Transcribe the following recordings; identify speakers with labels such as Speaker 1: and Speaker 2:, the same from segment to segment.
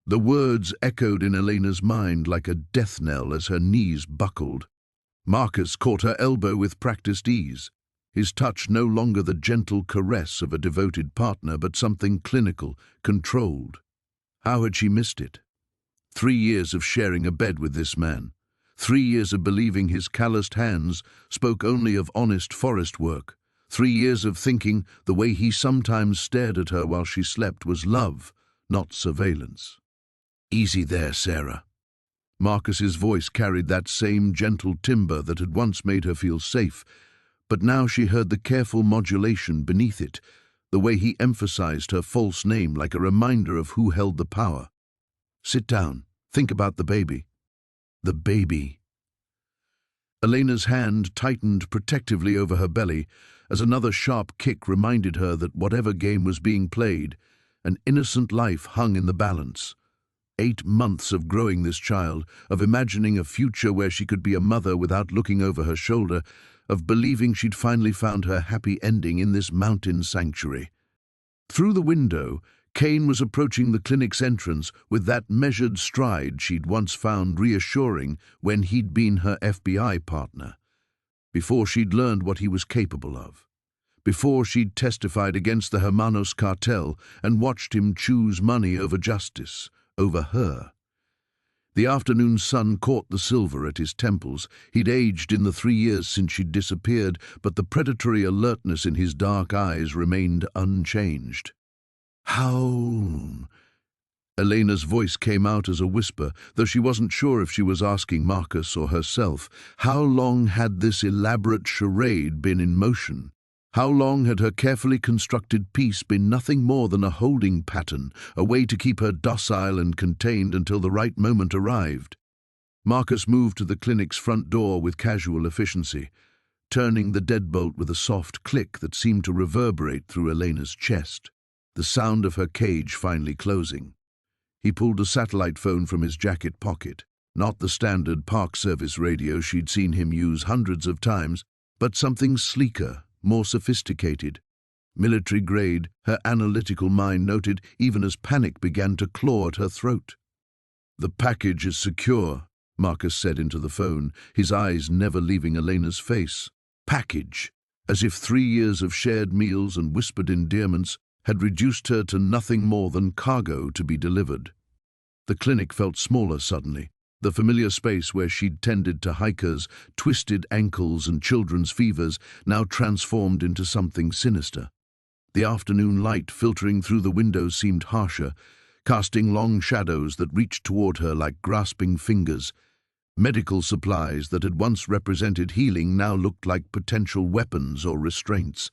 Speaker 1: The words echoed in Elena's mind like a death knell as her knees buckled. Marcus caught her elbow with practiced ease, his touch no longer the gentle caress of a devoted partner, but something clinical, controlled. How had she missed it? 3 years of sharing a bed with this man. 3 years of believing his calloused hands spoke only of honest forest work. 3 years of thinking the way he sometimes stared at her while she slept was love, not surveillance. "Easy there, Sarah." Marcus's voice carried that same gentle timbre that had once made her feel safe, but now she heard the careful modulation beneath it, the way he emphasized her false name like a reminder of who held the power. "Sit down. Think about the baby." The baby. Elena's hand tightened protectively over her belly as another sharp kick reminded her that whatever game was being played, an innocent life hung in the balance. 8 months of growing this child, of imagining a future where she could be a mother without looking over her shoulder, of believing she'd finally found her happy ending in this mountain sanctuary. Through the window, Kane was approaching the clinic's entrance with that measured stride she'd once found reassuring when he'd been her FBI partner. Before she'd learned what he was capable of. Before she'd testified against the Hermanos cartel and watched him choose money over justice, over her. The afternoon sun caught the silver at his temples. He'd aged in the 3 years since she'd disappeared, but the predatory alertness in his dark eyes remained unchanged. "How?" Elena's voice came out as a whisper, though she wasn't sure if she was asking Marcus or herself. How long had this elaborate charade been in motion? How long had her carefully constructed peace been nothing more than a holding pattern, a way to keep her docile and contained until the right moment arrived? Marcus moved to the clinic's front door with casual efficiency, turning the deadbolt with a soft click that seemed to reverberate through Elena's chest, the sound of her cage finally closing. He pulled a satellite phone from his jacket pocket, not the standard Park Service radio she'd seen him use hundreds of times, but something sleeker, more sophisticated. Military-grade, her analytical mind noted even as panic began to claw at her throat. "The package is secure," Marcus said into the phone, his eyes never leaving Elena's face. Package, as if 3 years of shared meals and whispered endearments had reduced her to nothing more than cargo to be delivered. The clinic felt smaller suddenly. The familiar space where she'd tended to hikers, twisted ankles and children's fevers, now transformed into something sinister. The afternoon light filtering through the windows seemed harsher, casting long shadows that reached toward her like grasping fingers. Medical supplies that had once represented healing now looked like potential weapons or restraints.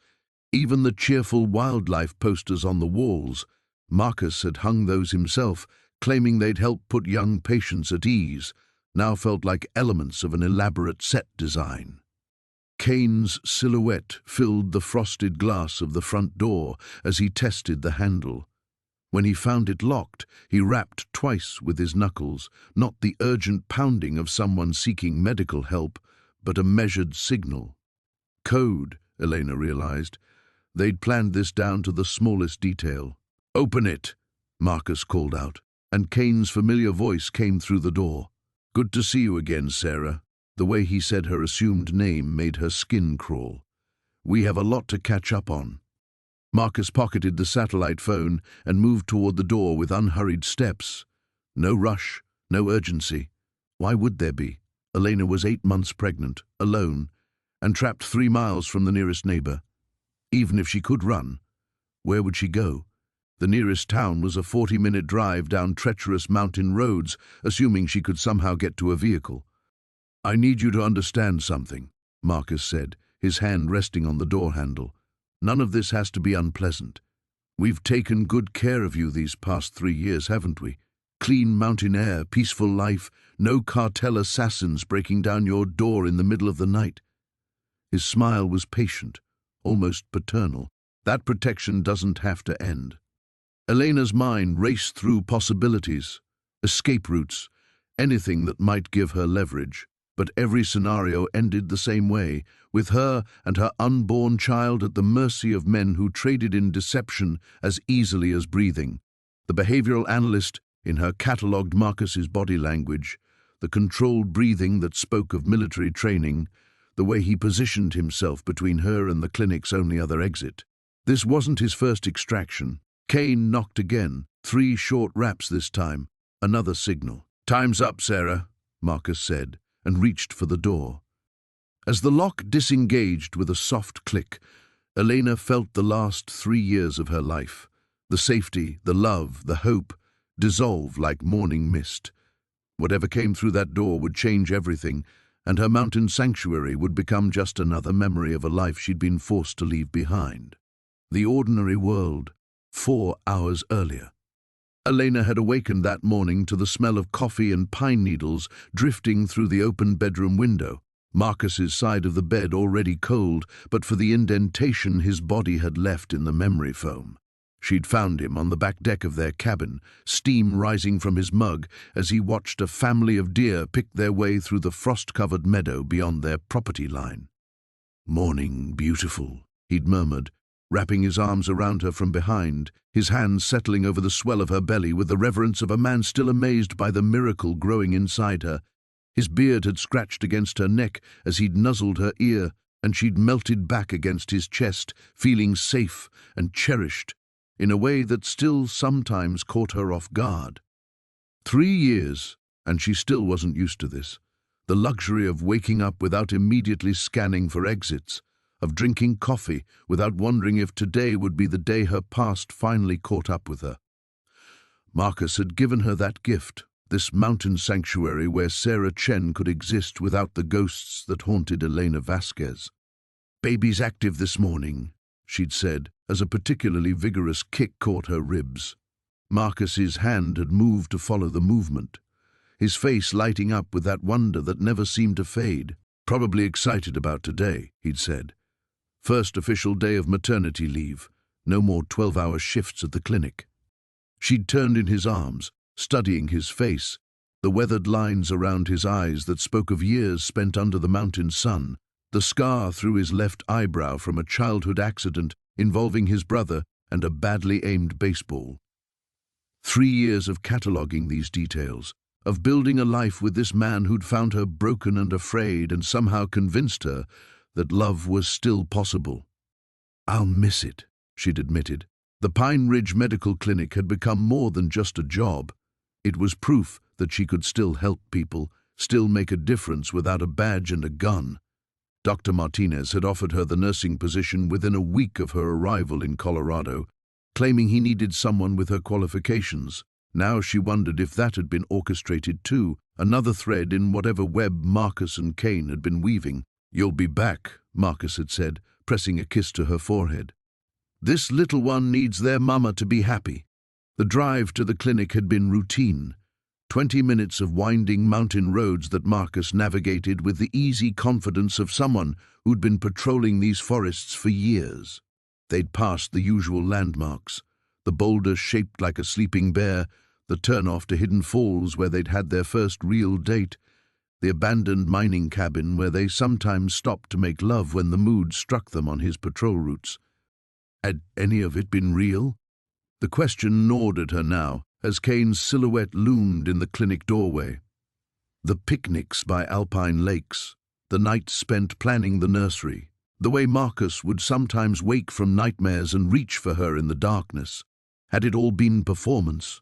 Speaker 1: Even the cheerful wildlife posters on the walls, Marcus had hung those himself, claiming they'd help put young patients at ease, now felt like elements of an elaborate set design. Kane's silhouette filled the frosted glass of the front door as he tested the handle. When he found it locked, he rapped twice with his knuckles, not the urgent pounding of someone seeking medical help, but a measured signal. Code, Elena realized. They'd planned this down to the smallest detail. "Open it," Marcus called out, and Kane's familiar voice came through the door. "Good to see you again, Sarah." The way he said her assumed name made her skin crawl. "We have a lot to catch up on." Marcus pocketed the satellite phone and moved toward the door with unhurried steps. No rush, no urgency. Why would there be? Elena was 8 months pregnant, alone, and trapped 3 miles from the nearest neighbor. Even if she could run, where would she go? The nearest town was a 40-minute drive down treacherous mountain roads, assuming she could somehow get to a vehicle. "I need you to understand something," Marcus said, his hand resting on the door handle. "None of this has to be unpleasant. We've taken good care of you these past 3 years, haven't we? Clean mountain air, peaceful life, no cartel assassins breaking down your door in the middle of the night." His smile was patient, almost paternal. That protection doesn't have to end. Elena's mind raced through possibilities, escape routes, anything that might give her leverage, but every scenario ended the same way, with her and her unborn child at the mercy of men who traded in deception as easily as breathing. The behavioral analyst In her catalogued Marcus's body language, the controlled breathing that spoke of military training, the way he positioned himself between her and the clinic's only other exit. This wasn't his first extraction. Kane knocked again, 3 short raps this time, another signal. "Time's up, Sarah," Marcus said, and reached for the door. As the lock disengaged with a soft click, Elena felt the last 3 years of her life, the safety, the love, the hope, dissolve like morning mist. Whatever came through that door would change everything, and her mountain sanctuary would become just another memory of a life she'd been forced to leave behind. The ordinary world, 4 hours earlier. Elena had awakened that morning to the smell of coffee and pine needles drifting through the open bedroom window. Marcus's side of the bed already cold, but for the indentation his body had left in the memory foam. She'd found him on the back deck of their cabin, steam rising from his mug as he watched a family of deer pick their way through the frost-covered meadow beyond their property line. "Morning, beautiful," he'd murmured, wrapping his arms around her from behind, his hands settling over the swell of her belly with the reverence of a man still amazed by the miracle growing inside her. His beard had scratched against her neck as he'd nuzzled her ear, and she'd melted back against his chest, feeling safe and cherished, in a way that still sometimes caught her off guard. 3 years, and she still wasn't used to this. The luxury of waking up without immediately scanning for exits, of drinking coffee without wondering if today would be the day her past finally caught up with her. Marcus had given her that gift, this mountain sanctuary where Sarah Chen could exist without the ghosts that haunted Elena Vasquez. "Baby's active this morning," she'd said, as a particularly vigorous kick caught her ribs. Marcus's hand had moved to follow the movement, his face lighting up with that wonder that never seemed to fade. "Probably excited about today," he'd said. "First official day of maternity leave, no more 12-hour shifts at the clinic." She'd turned in his arms, studying his face, the weathered lines around his eyes that spoke of years spent under the mountain sun, the scar through his left eyebrow from a childhood accident involving his brother and a badly aimed baseball. 3 years of cataloguing these details, of building a life with this man who'd found her broken and afraid and somehow convinced her that love was still possible. "I'll miss it," she'd admitted. The Pine Ridge Medical Clinic had become more than just a job. It was proof that she could still help people, still make a difference without a badge and a gun. Dr. Martinez had offered her the nursing position within a week of her arrival in Colorado, claiming he needed someone with her qualifications. Now she wondered if that had been orchestrated too, another thread in whatever web Marcus and Kane had been weaving. "You'll be back," Marcus had said, pressing a kiss to her forehead. "This little one needs their mama to be happy." The drive to the clinic had been routine. 20 minutes of winding mountain roads that Marcus navigated with the easy confidence of someone who'd been patrolling these forests for years. They'd passed the usual landmarks, the boulder shaped like a sleeping bear, the turnoff to Hidden Falls where they'd had their first real date, the abandoned mining cabin where they sometimes stopped to make love when the mood struck them on his patrol routes. Had any of it been real? The question gnawed at her now, as Kane's silhouette loomed in the clinic doorway. The picnics by alpine lakes, the nights spent planning the nursery, the way Marcus would sometimes wake from nightmares and reach for her in the darkness. Had it all been performance?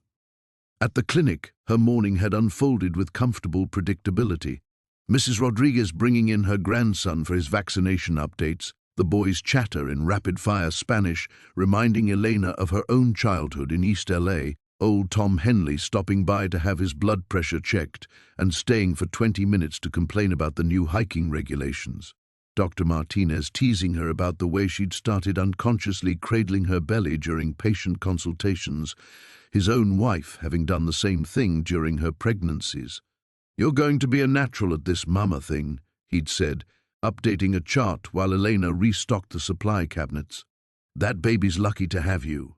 Speaker 1: At the clinic, her morning had unfolded with comfortable predictability. Mrs. Rodriguez bringing in her grandson for his vaccination updates, the boy's chatter in rapid-fire Spanish reminding Elena of her own childhood in East LA, old Tom Henley stopping by to have his blood pressure checked and staying for 20 minutes to complain about the new hiking regulations. Dr. Martinez teasing her about the way she'd started unconsciously cradling her belly during patient consultations, his own wife having done the same thing during her pregnancies. "You're going to be a natural at this mama thing," he'd said, updating a chart while Elena restocked the supply cabinets. "That baby's lucky to have you."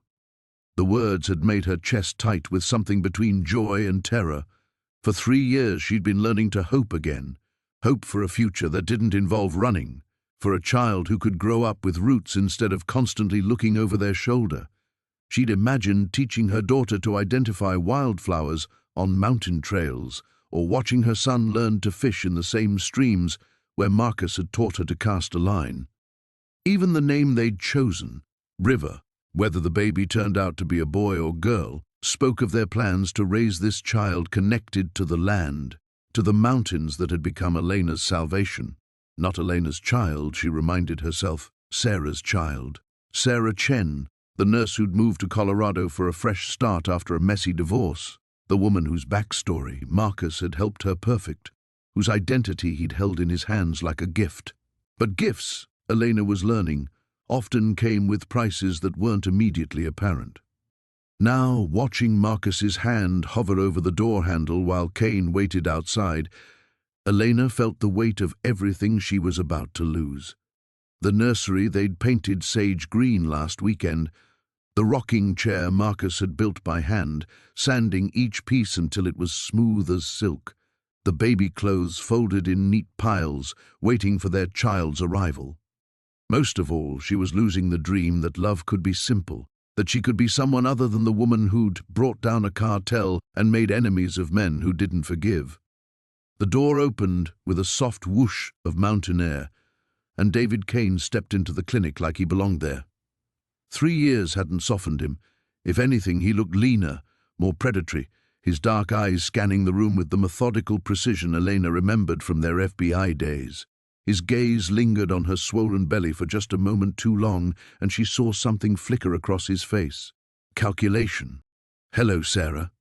Speaker 1: The words had made her chest tight with something between joy and terror. For 3 years she'd been learning to hope again, hope for a future that didn't involve running, for a child who could grow up with roots instead of constantly looking over their shoulder. She'd imagined teaching her daughter to identify wildflowers on mountain trails, or watching her son learn to fish in the same streams where Marcus had taught her to cast a line. Even the name they'd chosen, River, whether the baby turned out to be a boy or girl, spoke of their plans to raise this child connected to the land, to the mountains that had become Elena's salvation. Not Elena's child, she reminded herself, Sarah's child. Sarah Chen, the nurse who'd moved to Colorado for a fresh start after a messy divorce. The woman whose backstory Marcus had helped her perfect, whose identity he'd held in his hands like a gift. But gifts, Elena was learning, often came with prices that weren't immediately apparent. Now, watching Marcus's hand hover over the door handle while Kane waited outside, Elena felt the weight of everything she was about to lose. The nursery they'd painted sage green last weekend, the rocking chair Marcus had built by hand, sanding each piece until it was smooth as silk, the baby clothes folded in neat piles, waiting for their child's arrival. Most of all, she was losing the dream that love could be simple, that she could be someone other than the woman who'd brought down a cartel and made enemies of men who didn't forgive. The door opened with a soft whoosh of mountain air, and David Kane stepped into the clinic like he belonged there. 3 years hadn't softened him. If anything, he looked leaner, more predatory, his dark eyes scanning the room with the methodical precision Elena remembered from their FBI days. His gaze lingered on her swollen belly for just a moment too long, and she saw something flicker across his face. Calculation. "Hello, Sarah."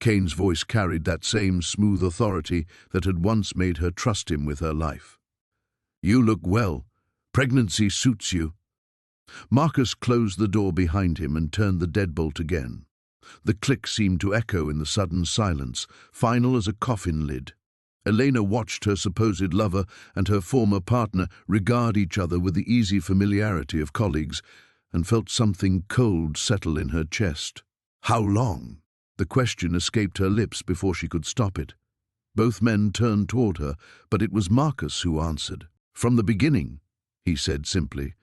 Speaker 1: Kane's voice carried that same smooth authority that had once made her trust him with her life. "You look well. Pregnancy suits you." Marcus closed the door behind him and turned the deadbolt again. The click seemed to echo in the sudden silence, final as a coffin lid. Elena watched her supposed lover and her former partner regard each other with the easy familiarity of colleagues, and felt something cold settle in her chest. "How long?" The question escaped her lips before she could stop it. Both men turned toward her, but it was Marcus who answered. "From the beginning," he said simply.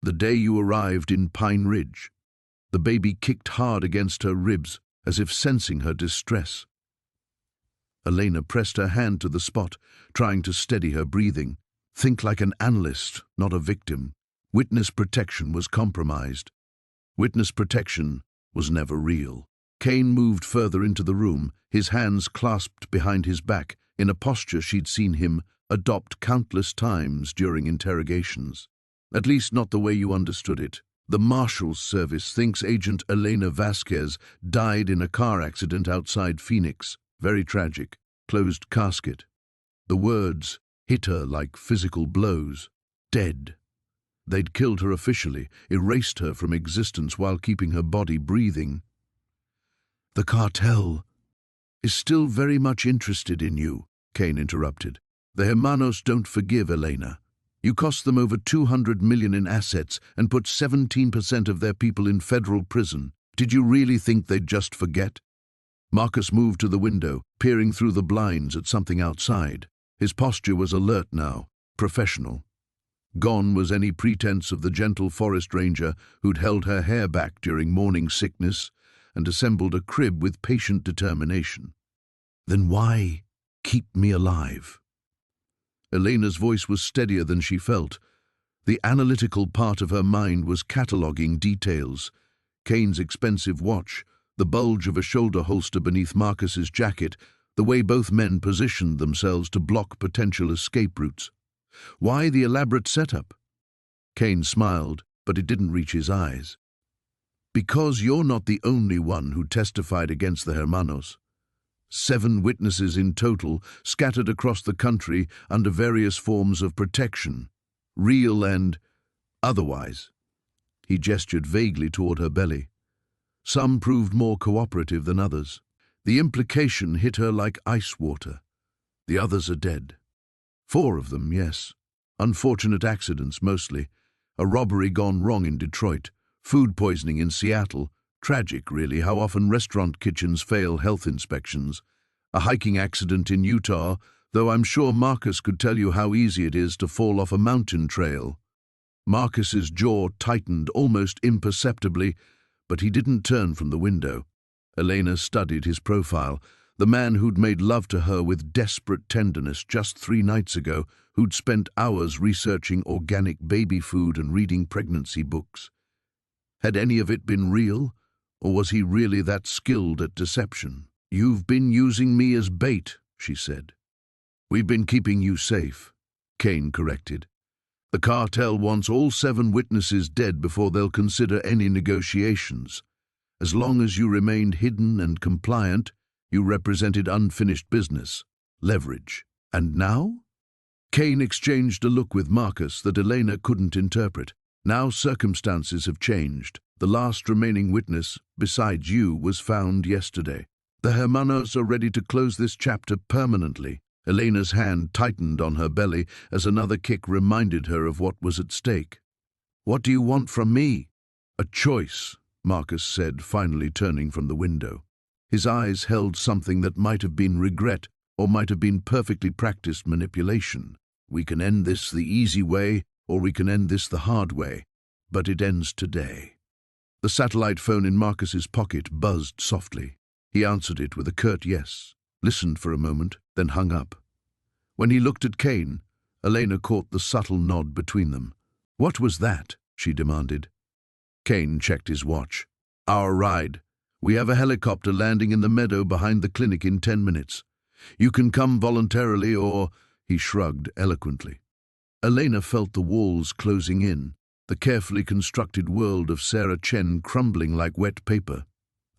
Speaker 1: "The day you arrived in Pine Ridge." The baby kicked hard against her ribs, as if sensing her distress. Elena pressed her hand to the spot, trying to steady her breathing. Think like an analyst, not a victim. Witness protection was compromised. Witness protection was never real. Kane moved further into the room, his hands clasped behind his back, in a posture she'd seen him adopt countless times during interrogations. At least not the way you understood it. The Marshal's Service thinks Agent Elena Vasquez died in a car accident outside Phoenix. Very tragic. Closed casket. The words hit her like physical blows. Dead. They'd killed her officially, erased her from existence while keeping her body breathing. "The cartel is still very much interested in you," Kane interrupted. "The Hermanos don't forgive Elena. You cost them over 200 million in assets and put 17% of their people in federal prison. Did you really think they'd just forget?" Marcus moved to the window, peering through the blinds at something outside. His posture was alert now, professional. Gone was any pretense of the gentle forest ranger who'd held her hair back during morning sickness and assembled a crib with patient determination. "Then why keep me alive?" Elena's voice was steadier than she felt. The analytical part of her mind was cataloguing details. Kane's expensive watch, the bulge of a shoulder holster beneath Marcus's jacket, the way both men positioned themselves to block potential escape routes. Why the elaborate setup? Kane smiled, but it didn't reach his eyes. "Because you're not the only one who testified against the Hermanos. 7 witnesses in total, scattered across the country under various forms of protection, real and otherwise." He gestured vaguely toward her belly. "Some proved more cooperative than others. The implication hit her like ice water. The others are dead. 4 of them, yes. Unfortunate accidents, mostly. A robbery gone wrong in Detroit. Food poisoning in Seattle. Tragic, really, how often restaurant kitchens fail health inspections. A hiking accident in Utah, though I'm sure Marcus could tell you how easy it is to fall off a mountain trail." Marcus's jaw tightened almost imperceptibly, But he didn't turn from the window. Elena studied his profile, the man who'd made love to her with desperate tenderness just 3 nights ago, who'd spent hours researching organic baby food and reading pregnancy books. Had any of it been real, or was he really that skilled at deception? "You've been using me as bait," she said. "We've been keeping you safe," Kane corrected. "The cartel wants all 7 witnesses dead before they'll consider any negotiations. As long as you remained hidden and compliant, you represented unfinished business, leverage. And now?" Kane exchanged a look with Marcus that Elena couldn't interpret. "Now circumstances have changed. The last remaining witness, besides you, was found yesterday. The hermanos are ready to close this chapter permanently." Elena's hand tightened on her belly as another kick reminded her of what was at stake. "What do you want from me?" "A choice," Marcus said, finally turning from the window. His eyes held something that might have been regret or might have been perfectly practiced manipulation. "We can end this the easy way, or we can end this the hard way, but it ends today." The satellite phone in Marcus's pocket buzzed softly. He answered it with a curt yes, listened for a moment, then hung up. When he looked at Kane, Elena caught the subtle nod between them. "What was that?" she demanded. Kane checked his watch. "Our ride. We have a helicopter landing in the meadow behind the clinic in 10 minutes. You can come voluntarily or—" He shrugged eloquently. Elena felt the walls closing in, the carefully constructed world of Sarah Chen crumbling like wet paper.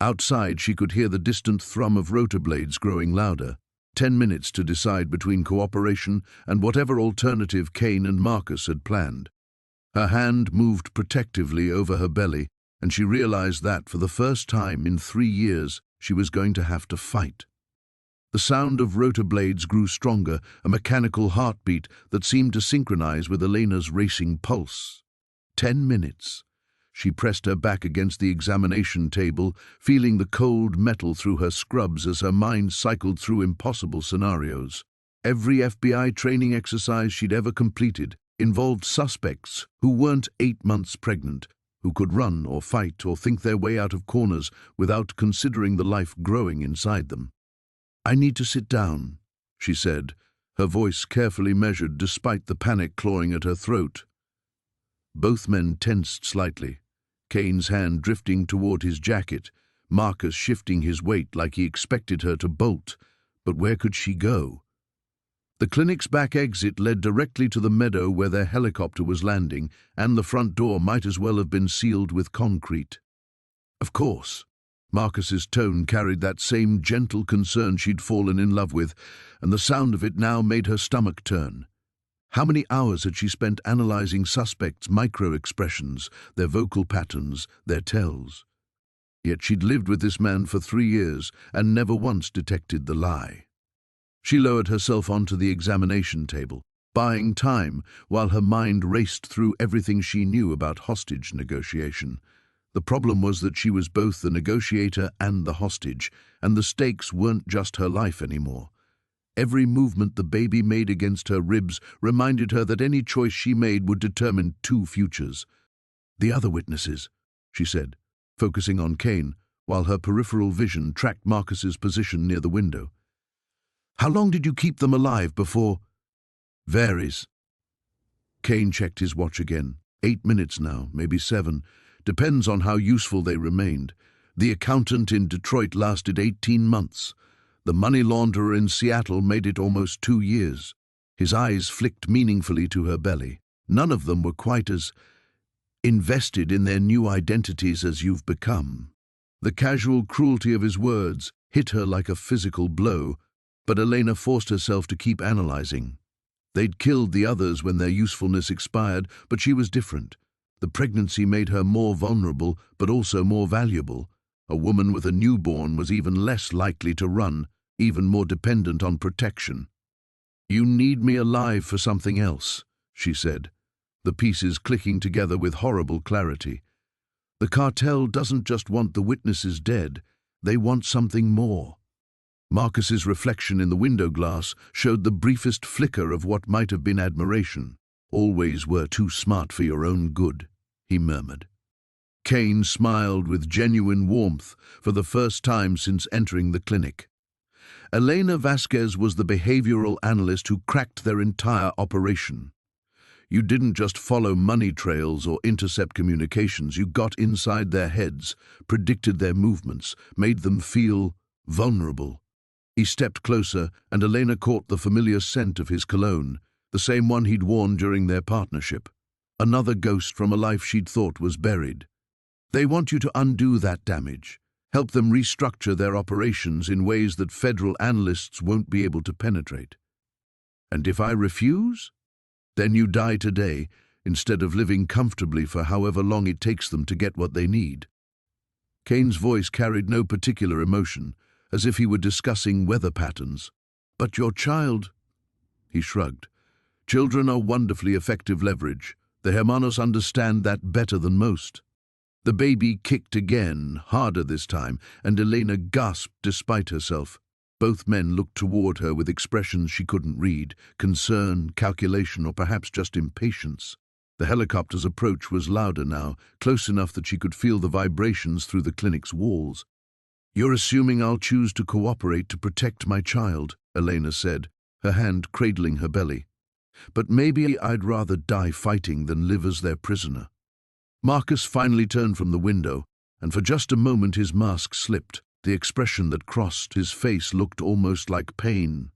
Speaker 1: Outside, she could hear the distant thrum of rotor blades growing louder. 10 minutes to decide between cooperation and whatever alternative Kane and Marcus had planned. Her hand moved protectively over her belly, and she realized that, for the first time in 3 years, she was going to have to fight. The sound of rotor blades grew stronger, a mechanical heartbeat that seemed to synchronize with Elena's racing pulse. 10 minutes. She pressed her back against the examination table, feeling the cold metal through her scrubs as her mind cycled through impossible scenarios. Every FBI training exercise she'd ever completed involved suspects who weren't 8 months pregnant, who could run or fight or think their way out of corners without considering the life growing inside them. "I need to sit down," she said, her voice carefully measured despite the panic clawing at her throat. Both men tensed slightly, Kane's hand drifting toward his jacket, Marcus shifting his weight like he expected her to bolt. But where could she go? The clinic's back exit led directly to the meadow where their helicopter was landing, and the front door might as well have been sealed with concrete. Of course. Marcus's tone carried that same gentle concern she'd fallen in love with, and the sound of it now made her stomach turn. How many hours had she spent analyzing suspects' micro-expressions, their vocal patterns, their tells? Yet she'd lived with this man for 3 years and never once detected the lie. She lowered herself onto the examination table, buying time while her mind raced through everything she knew about hostage negotiation. The problem was that she was both the negotiator and the hostage, and the stakes weren't just her life anymore. Every movement the baby made against her ribs reminded her that any choice she made would determine 2 futures. "The other witnesses," she said, focusing on Kane, while her peripheral vision tracked Marcus's position near the window. "How long did you keep them alive before—" "Varies." Kane checked his watch again. 8 minutes now, maybe 7. Depends on how useful they remained. The accountant in Detroit lasted 18 months. The money launderer in Seattle made it almost 2 years. His eyes flicked meaningfully to her belly. None of them were quite as invested in their new identities as you've become. The casual cruelty of his words hit her like a physical blow, but Elena forced herself to keep analyzing. They'd killed the others when their usefulness expired, but she was different. The pregnancy made her more vulnerable, but also more valuable. A woman with a newborn was even less likely to run, even more dependent on protection. "You need me alive for something else," she said, the pieces clicking together with horrible clarity. "The cartel doesn't just want the witnesses dead, they want something more." Marcus's reflection in the window glass showed the briefest flicker of what might have been admiration. "Always were too smart for your own good," he murmured. Kane smiled with genuine warmth for the first time since entering the clinic. Elena Vasquez was the behavioral analyst who cracked their entire operation. You didn't just follow money trails or intercept communications, you got inside their heads, predicted their movements, made them feel vulnerable. He stepped closer, and Elena caught the familiar scent of his cologne, the same one he'd worn during their partnership. Another ghost from a life she'd thought was buried. They want you to undo that damage, help them restructure their operations in ways that federal analysts won't be able to penetrate. And if I refuse? Then you die today, instead of living comfortably for however long it takes them to get what they need. Kane's voice carried no particular emotion, as if he were discussing weather patterns. But your child, he shrugged. Children are wonderfully effective leverage. The hermanos understand that better than most. The baby kicked again, harder this time, and Elena gasped despite herself. Both men looked toward her with expressions she couldn't read, concern, calculation, or perhaps just impatience. The helicopter's approach was louder now, close enough that she could feel the vibrations through the clinic's walls. "You're assuming I'll choose to cooperate to protect my child," Elena said, her hand cradling her belly. "But maybe I'd rather die fighting than live as their prisoner." Marcus finally turned from the window, and for just a moment his mask slipped. The expression that crossed his face looked almost like pain.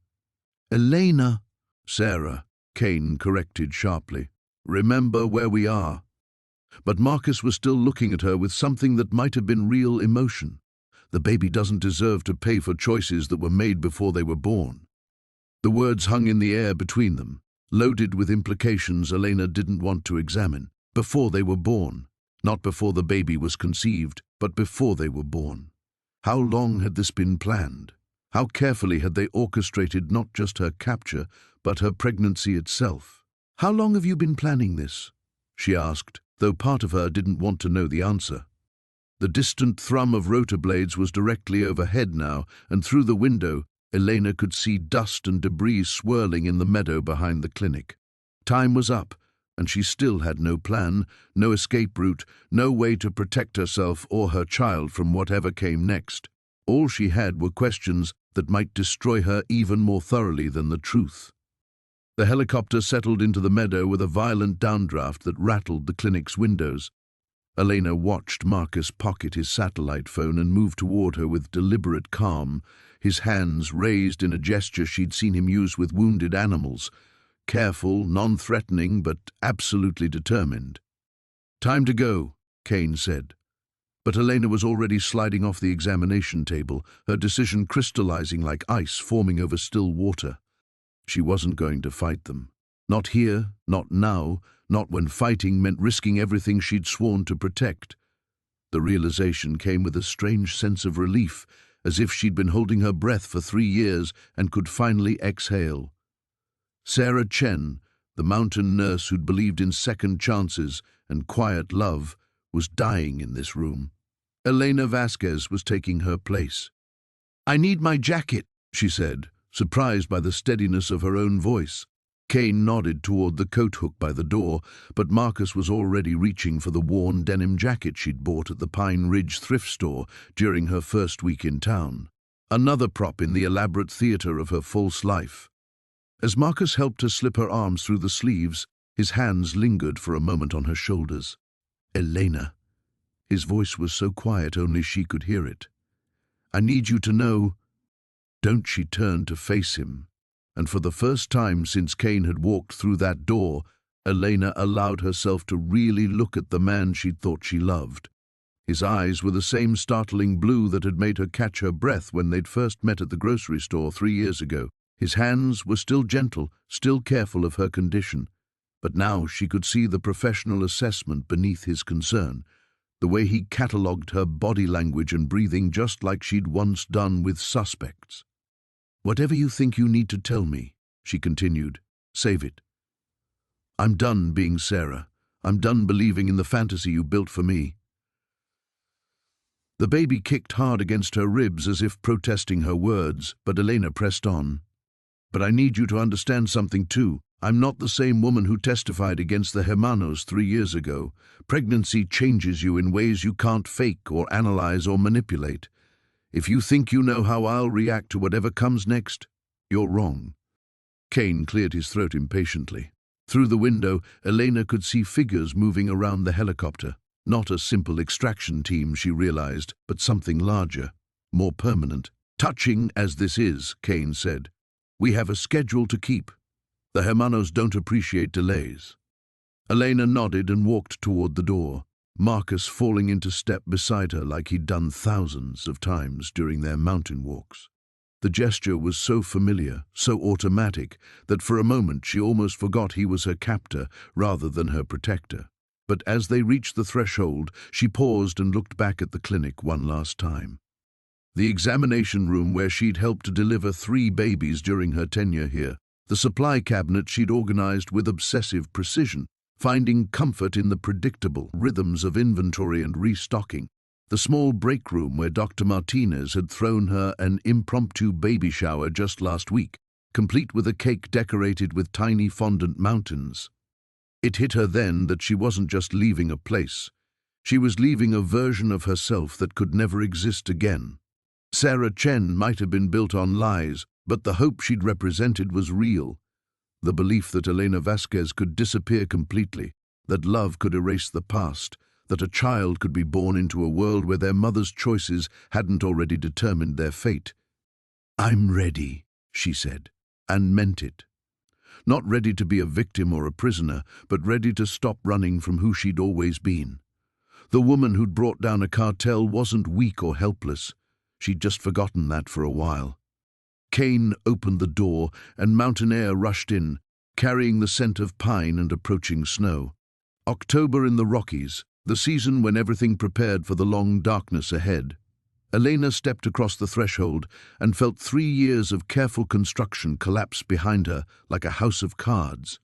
Speaker 1: "Elena." "Sarah," Kane corrected sharply. "Remember where we are." But Marcus was still looking at her with something that might have been real emotion. The baby doesn't deserve to pay for choices that were made before they were born. The words hung in the air between them, loaded with implications Elena didn't want to examine. Before they were born. Not before the baby was conceived, but before they were born. How long had this been planned? How carefully had they orchestrated not just her capture, but her pregnancy itself? "How long have you been planning this?" she asked, though part of her didn't want to know the answer. The distant thrum of rotor blades was directly overhead now, and through the window, Elena could see dust and debris swirling in the meadow behind the clinic. Time was up, and she still had no plan, no escape route, no way to protect herself or her child from whatever came next. All she had were questions that might destroy her even more thoroughly than the truth. The helicopter settled into the meadow with a violent downdraft that rattled the clinic's windows. Elena watched Marcus pocket his satellite phone and move toward her with deliberate calm, his hands raised in a gesture she'd seen him use with wounded animals. Careful, non-threatening, but absolutely determined. "Time to go," Kane said. But Elena was already sliding off the examination table, her decision crystallizing like ice forming over still water. She wasn't going to fight them. Not here, not now, not when fighting meant risking everything she'd sworn to protect. The realization came with a strange sense of relief, as if she'd been holding her breath for 3 years and could finally exhale. Sarah Chen, the mountain nurse who'd believed in second chances and quiet love, was dying in this room. Elena Vasquez was taking her place. "I need my jacket," she said, surprised by the steadiness of her own voice. Kane nodded toward the coat hook by the door, but Marcus was already reaching for the worn denim jacket she'd bought at the Pine Ridge thrift store during her first week in town. Another prop in the elaborate theater of her false life. As Marcus helped her slip her arms through the sleeves, his hands lingered for a moment on her shoulders. "Elena." His voice was so quiet only she could hear it. "I need you to know." Don't she turned to face him, and for the first time since Kane had walked through that door, Elena allowed herself to really look at the man she'd thought she loved. His eyes were the same startling blue that had made her catch her breath when they'd first met at the grocery store 3 years ago. His hands were still gentle, still careful of her condition, but now she could see the professional assessment beneath his concern, the way he catalogued her body language and breathing just like she'd once done with suspects. "Whatever you think you need to tell me," she continued, "save it. I'm done being Sarah. I'm done believing in the fantasy you built for me." The baby kicked hard against her ribs as if protesting her words, but Elena pressed on. "But I need you to understand something too. I'm not the same woman who testified against the Hermanos 3 years ago. Pregnancy changes you in ways you can't fake or analyze or manipulate. If you think you know how I'll react to whatever comes next, you're wrong." Kane cleared his throat impatiently. Through the window, Elena could see figures moving around the helicopter. Not a simple extraction team, she realized, but something larger, more permanent. "Touching as this is," Kane said, "we have a schedule to keep. The Hermanos don't appreciate delays." Elena nodded and walked toward the door, Marcus falling into step beside her like he'd done thousands of times during their mountain walks. The gesture was so familiar, so automatic, that for a moment she almost forgot he was her captor rather than her protector. But as they reached the threshold, she paused and looked back at the clinic one last time. The examination room where she'd helped to deliver 3 babies during her tenure here. The supply cabinet she'd organized with obsessive precision, finding comfort in the predictable rhythms of inventory and restocking. The small break room where Dr. Martinez had thrown her an impromptu baby shower just last week, complete with a cake decorated with tiny fondant mountains. It hit her then that she wasn't just leaving a place. She was leaving a version of herself that could never exist again. Sarah Chen might have been built on lies, but the hope she'd represented was real. The belief that Elena Vasquez could disappear completely, that love could erase the past, that a child could be born into a world where their mother's choices hadn't already determined their fate. "I'm ready," she said, and meant it. Not ready to be a victim or a prisoner, but ready to stop running from who she'd always been. The woman who'd brought down a cartel wasn't weak or helpless. She'd just forgotten that for a while. Kane opened the door, and mountain air rushed in, carrying the scent of pine and approaching snow. October in the Rockies, the season when everything prepared for the long darkness ahead. Elena stepped across the threshold and felt 3 years of careful construction collapse behind her like a house of cards.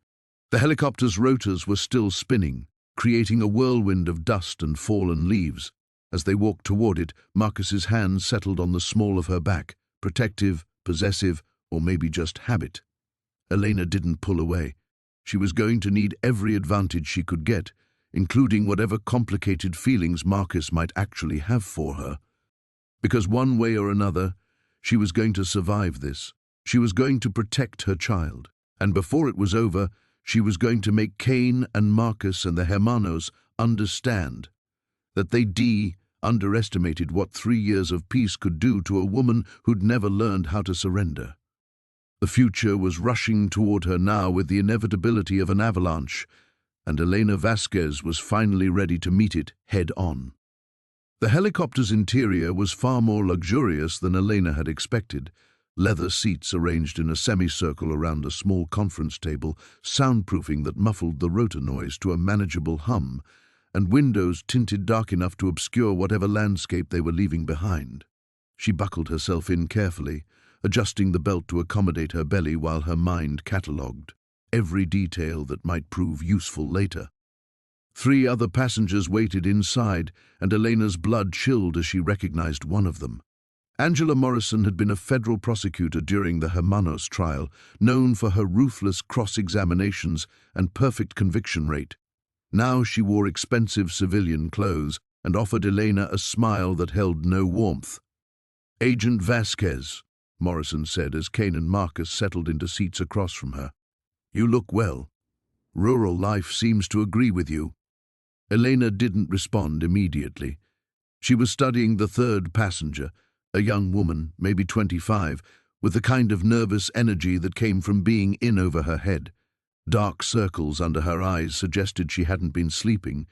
Speaker 1: The helicopter's rotors were still spinning, creating a whirlwind of dust and fallen leaves. As they walked toward it, Marcus's hand settled on the small of her back, protective, possessive, or maybe just habit. Elena didn't pull away. She was going to need every advantage she could get, including whatever complicated feelings Marcus might actually have for her. Because one way or another, she was going to survive this. She was going to protect her child. And before it was over, she was going to make Kane and Marcus and the Hermanos understand that they underestimated what 3 years of peace could do to a woman who'd never learned how to surrender. The future was rushing toward her now with the inevitability of an avalanche, and Elena Vasquez was finally ready to meet it head-on. The helicopter's interior was far more luxurious than Elena had expected. Leather seats arranged in a semicircle around a small conference table, soundproofing that muffled the rotor noise to a manageable hum, and windows tinted dark enough to obscure whatever landscape they were leaving behind. She buckled herself in carefully, adjusting the belt to accommodate her belly while her mind catalogued every detail that might prove useful later. 3 other passengers waited inside, and Elena's blood chilled as she recognized one of them. Angela Morrison had been a federal prosecutor during the Hermanos trial, known for her ruthless cross-examinations and perfect conviction rate. Now she wore expensive civilian clothes and offered Elena a smile that held no warmth. "Agent Vasquez," Morrison said as Kane and Marcus settled into seats across from her. "You look well. Rural life seems to agree with you." Elena didn't respond immediately. She was studying the 3rd passenger, a young woman, maybe 25, with the kind of nervous energy that came from being in over her head. Dark circles under her eyes suggested she hadn't been sleeping,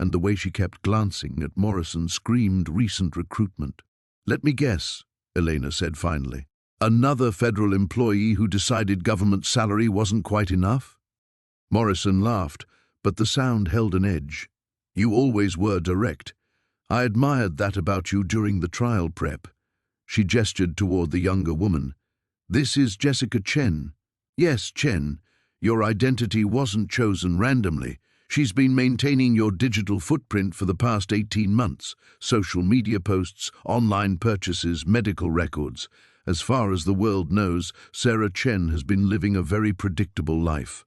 Speaker 1: and the way she kept glancing at Morrison screamed recent recruitment. "Let me guess," Elena said finally. "Another federal employee who decided government salary wasn't quite enough?" Morrison laughed, but the sound held an edge. "You always were direct. I admired that about you during the trial prep." She gestured toward the younger woman. "This is Jessica Chen." "Yes, Chen. Your identity wasn't chosen randomly. She's been maintaining your digital footprint for the past 18 months. Social media posts, online purchases, medical records. As far as the world knows, Sarah Chen has been living a very predictable life.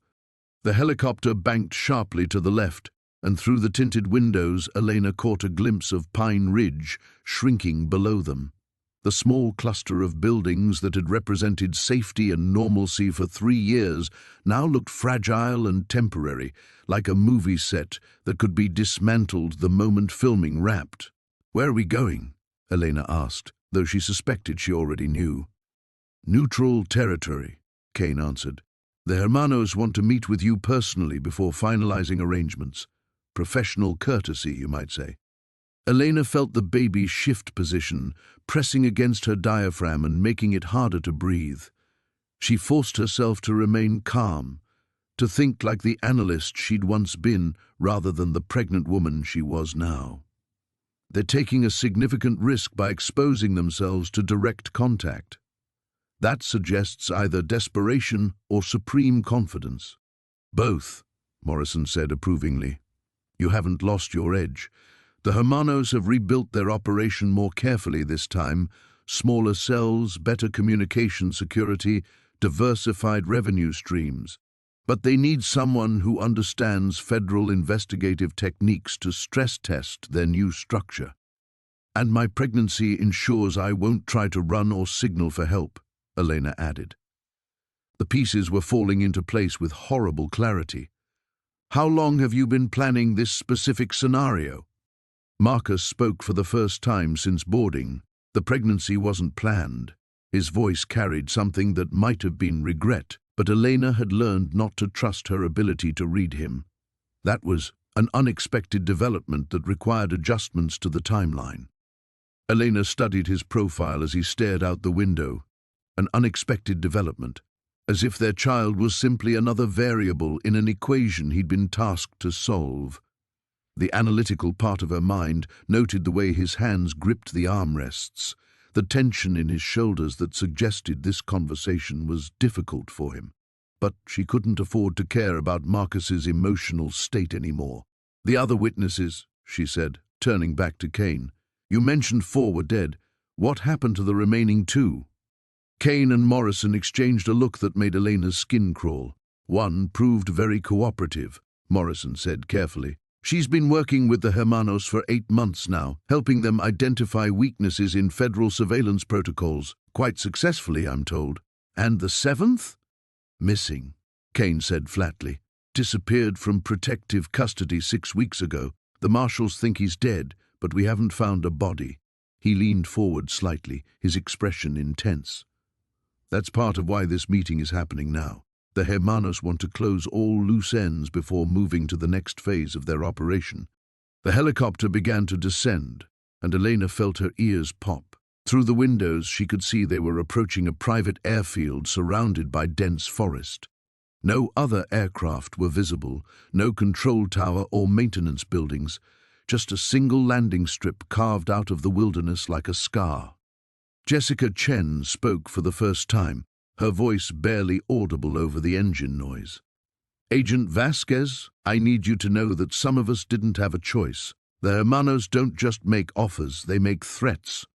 Speaker 1: The helicopter banked sharply to the left, and through the tinted windows Elena caught a glimpse of Pine Ridge shrinking below them. The small cluster of buildings that had represented safety and normalcy for 3 years now looked fragile and temporary, like a movie set that could be dismantled the moment filming wrapped. "Where are we going?" Elena asked, though she suspected she already knew. "Neutral territory," Kane answered. "The Hermanos want to meet with you personally before finalizing arrangements. Professional courtesy, you might say." Elena felt the baby shift position, pressing against her diaphragm and making it harder to breathe. She forced herself to remain calm, to think like the analyst she'd once been rather than the pregnant woman she was now. They're taking a significant risk by exposing themselves to direct contact. That suggests either desperation or supreme confidence. "Both," Morrison said approvingly. "You haven't lost your edge. The Hermanos have rebuilt their operation more carefully this time. Smaller cells, better communication security, diversified revenue streams. But they need someone who understands federal investigative techniques to stress test their new structure. And my pregnancy ensures I won't try to run or signal for help," Elena added. The pieces were falling into place with horrible clarity. "How long have you been planning this specific scenario?" Marcus spoke for the first time since boarding. The pregnancy wasn't planned. His voice carried something that might have been regret, but Elena had learned not to trust her ability to read him. That was an unexpected development that required adjustments to the timeline. Elena studied his profile as he stared out the window. An unexpected development, as if their child was simply another variable in an equation he'd been tasked to solve. The analytical part of her mind noted the way his hands gripped the armrests, the tension in his shoulders that suggested this conversation was difficult for him. But she couldn't afford to care about Marcus's emotional state anymore. "The other witnesses," she said, turning back to Kane. "You mentioned 4 were dead. What happened to the remaining 2? Kane and Morrison exchanged a look that made Elena's skin crawl. "One proved very cooperative," Morrison said carefully. "She's been working with the Hermanos for 8 months now, helping them identify weaknesses in federal surveillance protocols. Quite successfully, I'm told. And the 7th? "Missing," Kane said flatly. "Disappeared from protective custody 6 weeks ago. The marshals think he's dead, but we haven't found a body." He leaned forward slightly, his expression intense. "That's part of why this meeting is happening now. The Hermanos want to close all loose ends before moving to the next phase of their operation." The helicopter began to descend, and Elena felt her ears pop. Through the windows she could see they were approaching a private airfield surrounded by dense forest. No other aircraft were visible, no control tower or maintenance buildings, just a single landing strip carved out of the wilderness like a scar. Jessica Chen spoke for the first time, her voice barely audible over the engine noise. "Agent Vasquez, I need you to know that some of us didn't have a choice. The Hermanos don't just make offers, they make threats."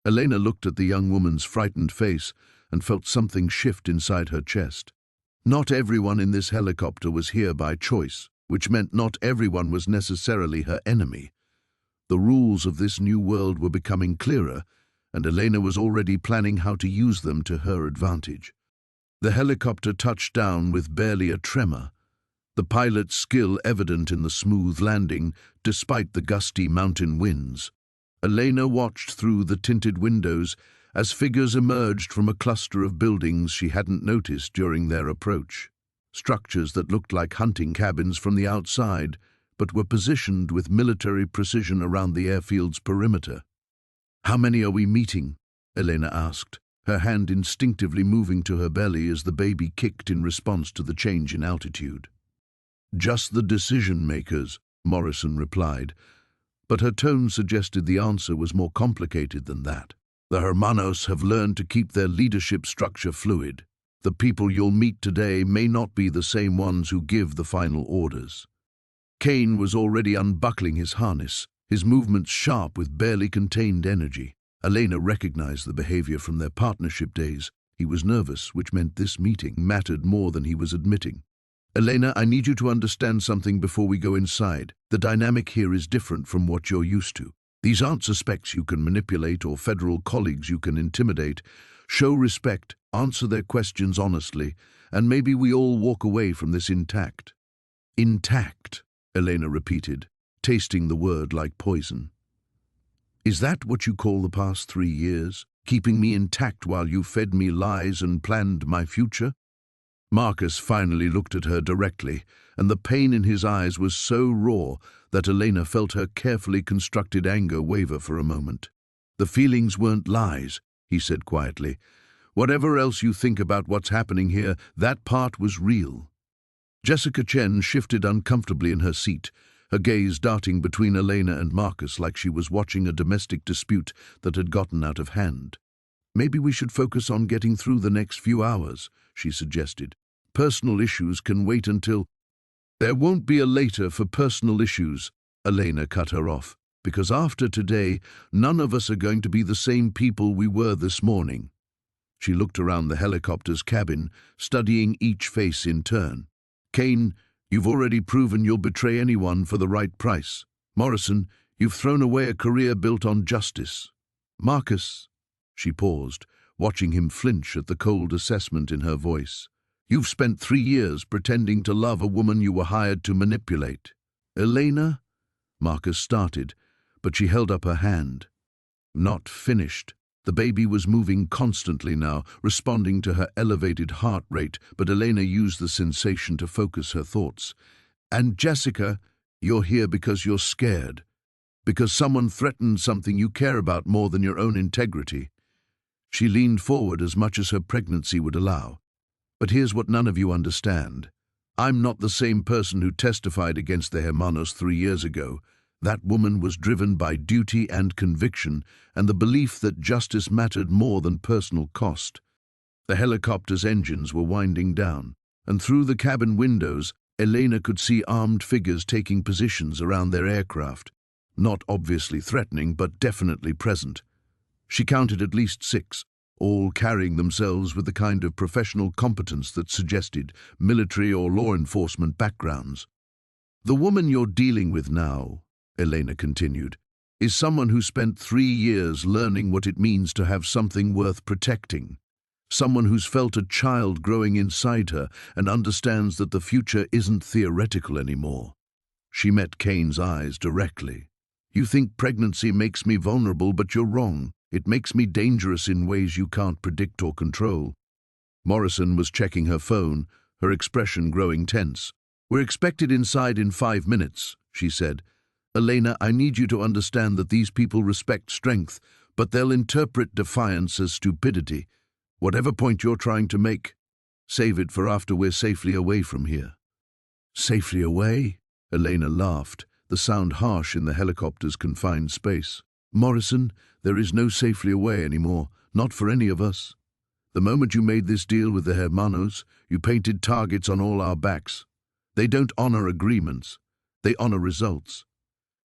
Speaker 1: Elena looked at the young woman's frightened face and felt something shift inside her chest. Not everyone in this helicopter was here by choice, which meant not everyone was necessarily her enemy. The rules of this new world were becoming clearer, and Elena was already planning how to use them to her advantage. The helicopter touched down with barely a tremor, the pilot's skill evident in the smooth landing despite the gusty mountain winds. Elena watched through the tinted windows as figures emerged from a cluster of buildings she hadn't noticed during their approach. Structures that looked like hunting cabins from the outside, but were positioned with military precision around the airfield's perimeter. "How many are we meeting?" Elena asked, her hand instinctively moving to her belly as the baby kicked in response to the change in altitude. "Just the decision-makers," Morrison replied, but her tone suggested the answer was more complicated than that. "The Hermanos have learned to keep their leadership structure fluid. The people you'll meet today may not be the same ones who give the final orders." Kane was already unbuckling his harness, his movements sharp with barely contained energy. Elena recognized the behavior from their partnership days. He was nervous, which meant this meeting mattered more than he was admitting. Elena, I need you to understand something before we go inside. The dynamic here is different from what you're used to. These aren't suspects you can manipulate or federal colleagues you can intimidate. Show respect, answer their questions honestly, and maybe we all walk away from this intact. Intact, Elena repeated, tasting the word like poison. Is that what you call the past 3 years? Keeping me intact while you fed me lies and planned my future? Marcus finally looked at her directly, and the pain in his eyes was so raw that Elena felt her carefully constructed anger waver for a moment. The feelings weren't lies, he said quietly. Whatever else you think about what's happening here, that part was real. Jessica Chen shifted uncomfortably in her seat, her gaze darting between Elena and Marcus like she was watching a domestic dispute that had gotten out of hand. Maybe we should focus on getting through the next few hours, she suggested. Personal issues can wait until... There won't be a later for personal issues, Elena cut her off, because after today, none of us are going to be the same people we were this morning. She looked around the helicopter's cabin, studying each face in turn. Kane, you've already proven you'll betray anyone for the right price. Morrison, you've thrown away a career built on justice. Marcus, she paused, watching him flinch at the cold assessment in her voice. You've spent 3 years pretending to love a woman you were hired to manipulate. Elena? Marcus started, but she held up her hand. Not finished. The baby was moving constantly now, responding to her elevated heart rate, but Elena used the sensation to focus her thoughts. And Jessica, you're here because you're scared. Because someone threatened something you care about more than your own integrity. She leaned forward as much as her pregnancy would allow. But here's what none of you understand. I'm not the same person who testified against the Hermanos 3 years ago. That woman was driven by duty and conviction and the belief that justice mattered more than personal cost. The helicopter's engines were winding down, and through the cabin windows, Elena could see armed figures taking positions around their aircraft, not obviously threatening but definitely present. She counted at least 6, all carrying themselves with the kind of professional competence that suggested military or law enforcement backgrounds. The woman you're dealing with now, Elena continued, is someone who spent 3 years learning what it means to have something worth protecting. Someone who's felt a child growing inside her and understands that the future isn't theoretical anymore. She met Kane's eyes directly. You think pregnancy makes me vulnerable, but you're wrong. It makes me dangerous in ways you can't predict or control. Morrison was checking her phone, her expression growing tense. We're expected inside in 5 minutes, she said. Elena, I need you to understand that these people respect strength, but they'll interpret defiance as stupidity. Whatever point you're trying to make, save it for after we're safely away from here. Safely away? Elena laughed, the sound harsh in the helicopter's confined space. Morrison, there is no safely away anymore, not for any of us. The moment you made this deal with the Hermanos, you painted targets on all our backs. They don't honor agreements, they honor results.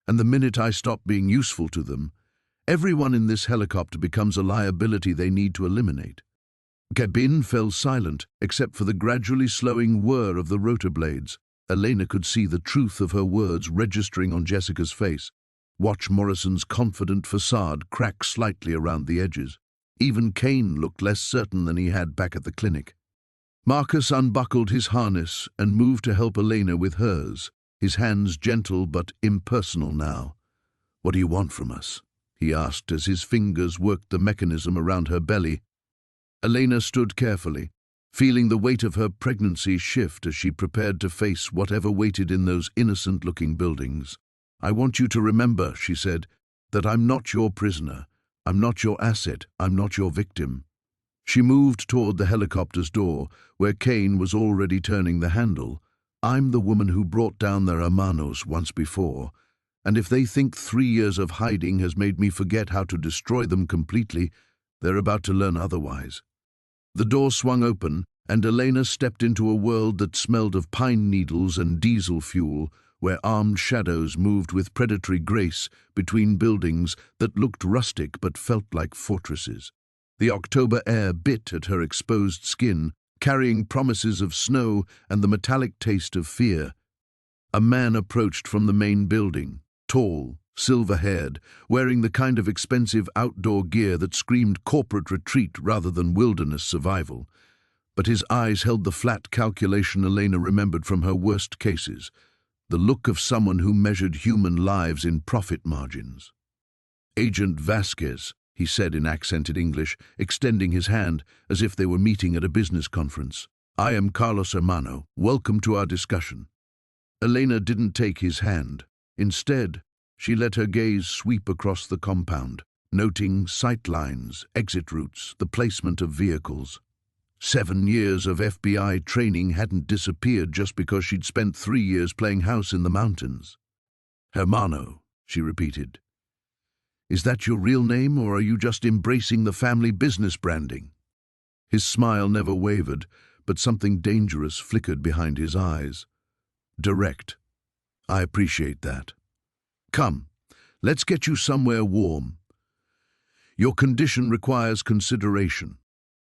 Speaker 1: And the minute I stop being useful to them, everyone in this helicopter becomes a liability they need to eliminate. Cabin fell silent, except for the gradually slowing whir of the rotor blades. Elena could see the truth of her words registering on Jessica's face. Watch Morrison's confident facade crack slightly around the edges. Even Kane looked less certain than he had back at the clinic. Marcus unbuckled his harness and moved to help Elena with hers, his hands gentle but impersonal now. What do you want from us? He asked as his fingers worked the mechanism around her belly. Elena stood carefully, feeling the weight of her pregnancy shift as she prepared to face whatever waited in those innocent-looking buildings. I want you to remember, she said, that I'm not your prisoner. I'm not your asset. I'm not your victim. She moved toward the helicopter's door, where Kane was already turning the handle. I'm the woman who brought down their hermanos once before, and if they think 3 years of hiding has made me forget how to destroy them completely, they're about to learn otherwise. The door swung open, and Elena stepped into a world that smelled of pine needles and diesel fuel, where armed shadows moved with predatory grace between buildings that looked rustic but felt like fortresses. The October air bit at her exposed skin, carrying promises of snow and the metallic taste of fear. A man approached from the main building, tall, silver-haired, wearing the kind of expensive outdoor gear that screamed corporate retreat rather than wilderness survival. But his eyes held the flat calculation Elena remembered from her worst cases, the look of someone who measured human lives in profit margins. "Agent Vasquez," he said in accented English, extending his hand as if they were meeting at a business conference. "I am Carlos Hermano. Welcome to our discussion." Elena didn't take his hand. Instead, she let her gaze sweep across the compound, noting sight lines, exit routes, the placement of vehicles. 7 years of FBI training hadn't disappeared just because she'd spent 3 years playing house in the mountains. "Hermano," she repeated. "Is that your real name, or are you just embracing the family business branding?" His smile never wavered, but something dangerous flickered behind his eyes. "Direct. I appreciate that. Come, let's get you somewhere warm. Your condition requires consideration."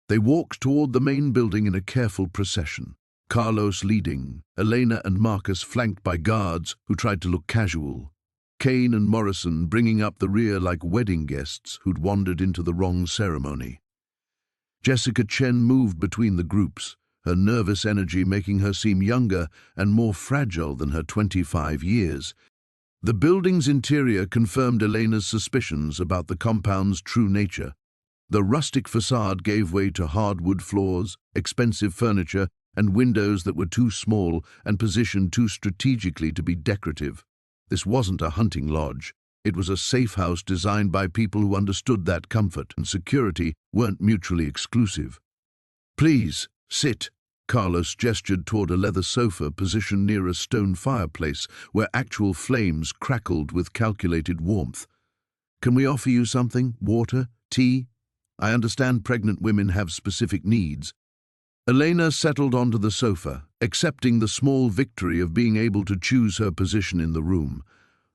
Speaker 1: They walked toward the main building in a careful procession, Carlos leading, Elena and Marcus flanked by guards who tried to look casual, Kane and Morrison bringing up the rear like wedding guests who'd wandered into the wrong ceremony. Jessica Chen moved between the groups, her nervous energy making her seem younger and more fragile than her 25 years. The building's interior confirmed Elena's suspicions about the compound's true nature. The rustic facade gave way to hardwood floors, expensive furniture, and windows that were too small and positioned too strategically to be decorative. This wasn't a hunting lodge. It was a safe house designed by people who understood that comfort and security weren't mutually exclusive. "Please, sit." Carlos gestured toward a leather sofa positioned near a stone fireplace where actual flames crackled with calculated warmth. "Can we offer you something? Water? Tea? I understand pregnant women have specific needs." Elena settled onto the sofa, accepting the small victory of being able to choose her position in the room.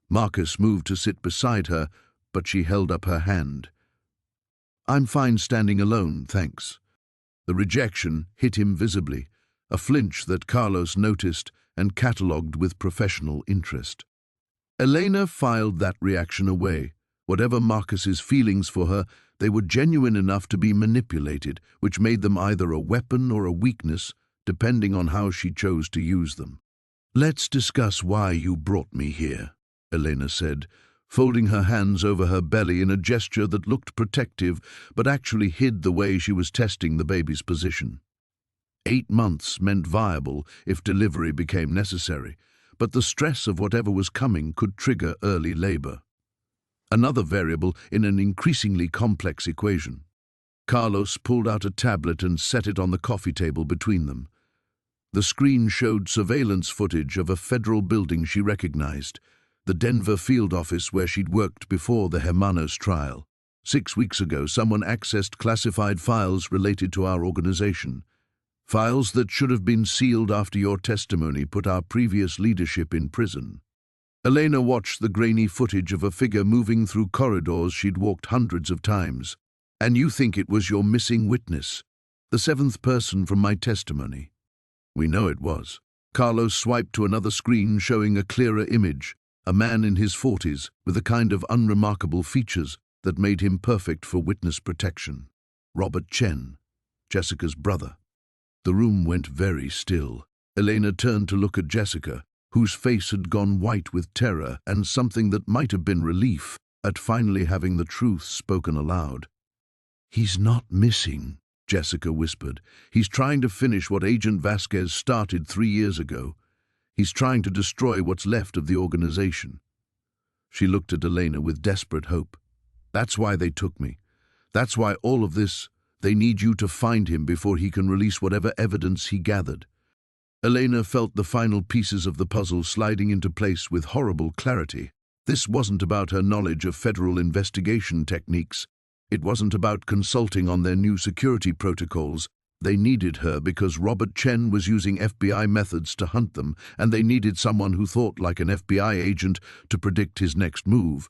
Speaker 1: Marcus moved to sit beside her, but she held up her hand. "I'm fine standing alone, thanks." The rejection hit him visibly, a flinch that Carlos noticed and catalogued with professional interest. Elena filed that reaction away. Whatever Marcus's feelings for her, they were genuine enough to be manipulated, which made them either a weapon or a weakness, depending on how she chose to use them. "Let's discuss why you brought me here," Elena said, folding her hands over her belly in a gesture that looked protective but actually hid the way she was testing the baby's position. 8 months meant viable if delivery became necessary, but the stress of whatever was coming could trigger early labor. Another variable in an increasingly complex equation. Carlos pulled out a tablet and set it on the coffee table between them. The screen showed surveillance footage of a federal building she recognized, the Denver field office where she'd worked before the Hermanos trial. 6 weeks ago, someone accessed classified files related to our organization. Files that should have been sealed after your testimony put our previous leadership in prison. Elena watched the grainy footage of a figure moving through corridors she'd walked hundreds of times. "And you think it was your missing witness, the 7th person from my testimony?" "We know it was." Carlos swiped to another screen showing a clearer image, a man in his 40s with a kind of unremarkable features that made him perfect for witness protection. Robert Chen, Jessica's brother. The room went very still. Elena turned to look at Jessica, whose face had gone white with terror and something that might have been relief at finally having the truth spoken aloud. "He's not missing," Jessica whispered. "He's trying to finish what Agent Vasquez started 3 years ago. He's trying to destroy what's left of the organization." She looked at Elena with desperate hope. "That's why they took me. That's why all of this. They need you to find him before he can release whatever evidence he gathered." Elena felt the final pieces of the puzzle sliding into place with horrible clarity. This wasn't about her knowledge of federal investigation techniques. It wasn't about consulting on their new security protocols. They needed her because Robert Chen was using FBI methods to hunt them, and they needed someone who thought like an FBI agent to predict his next move.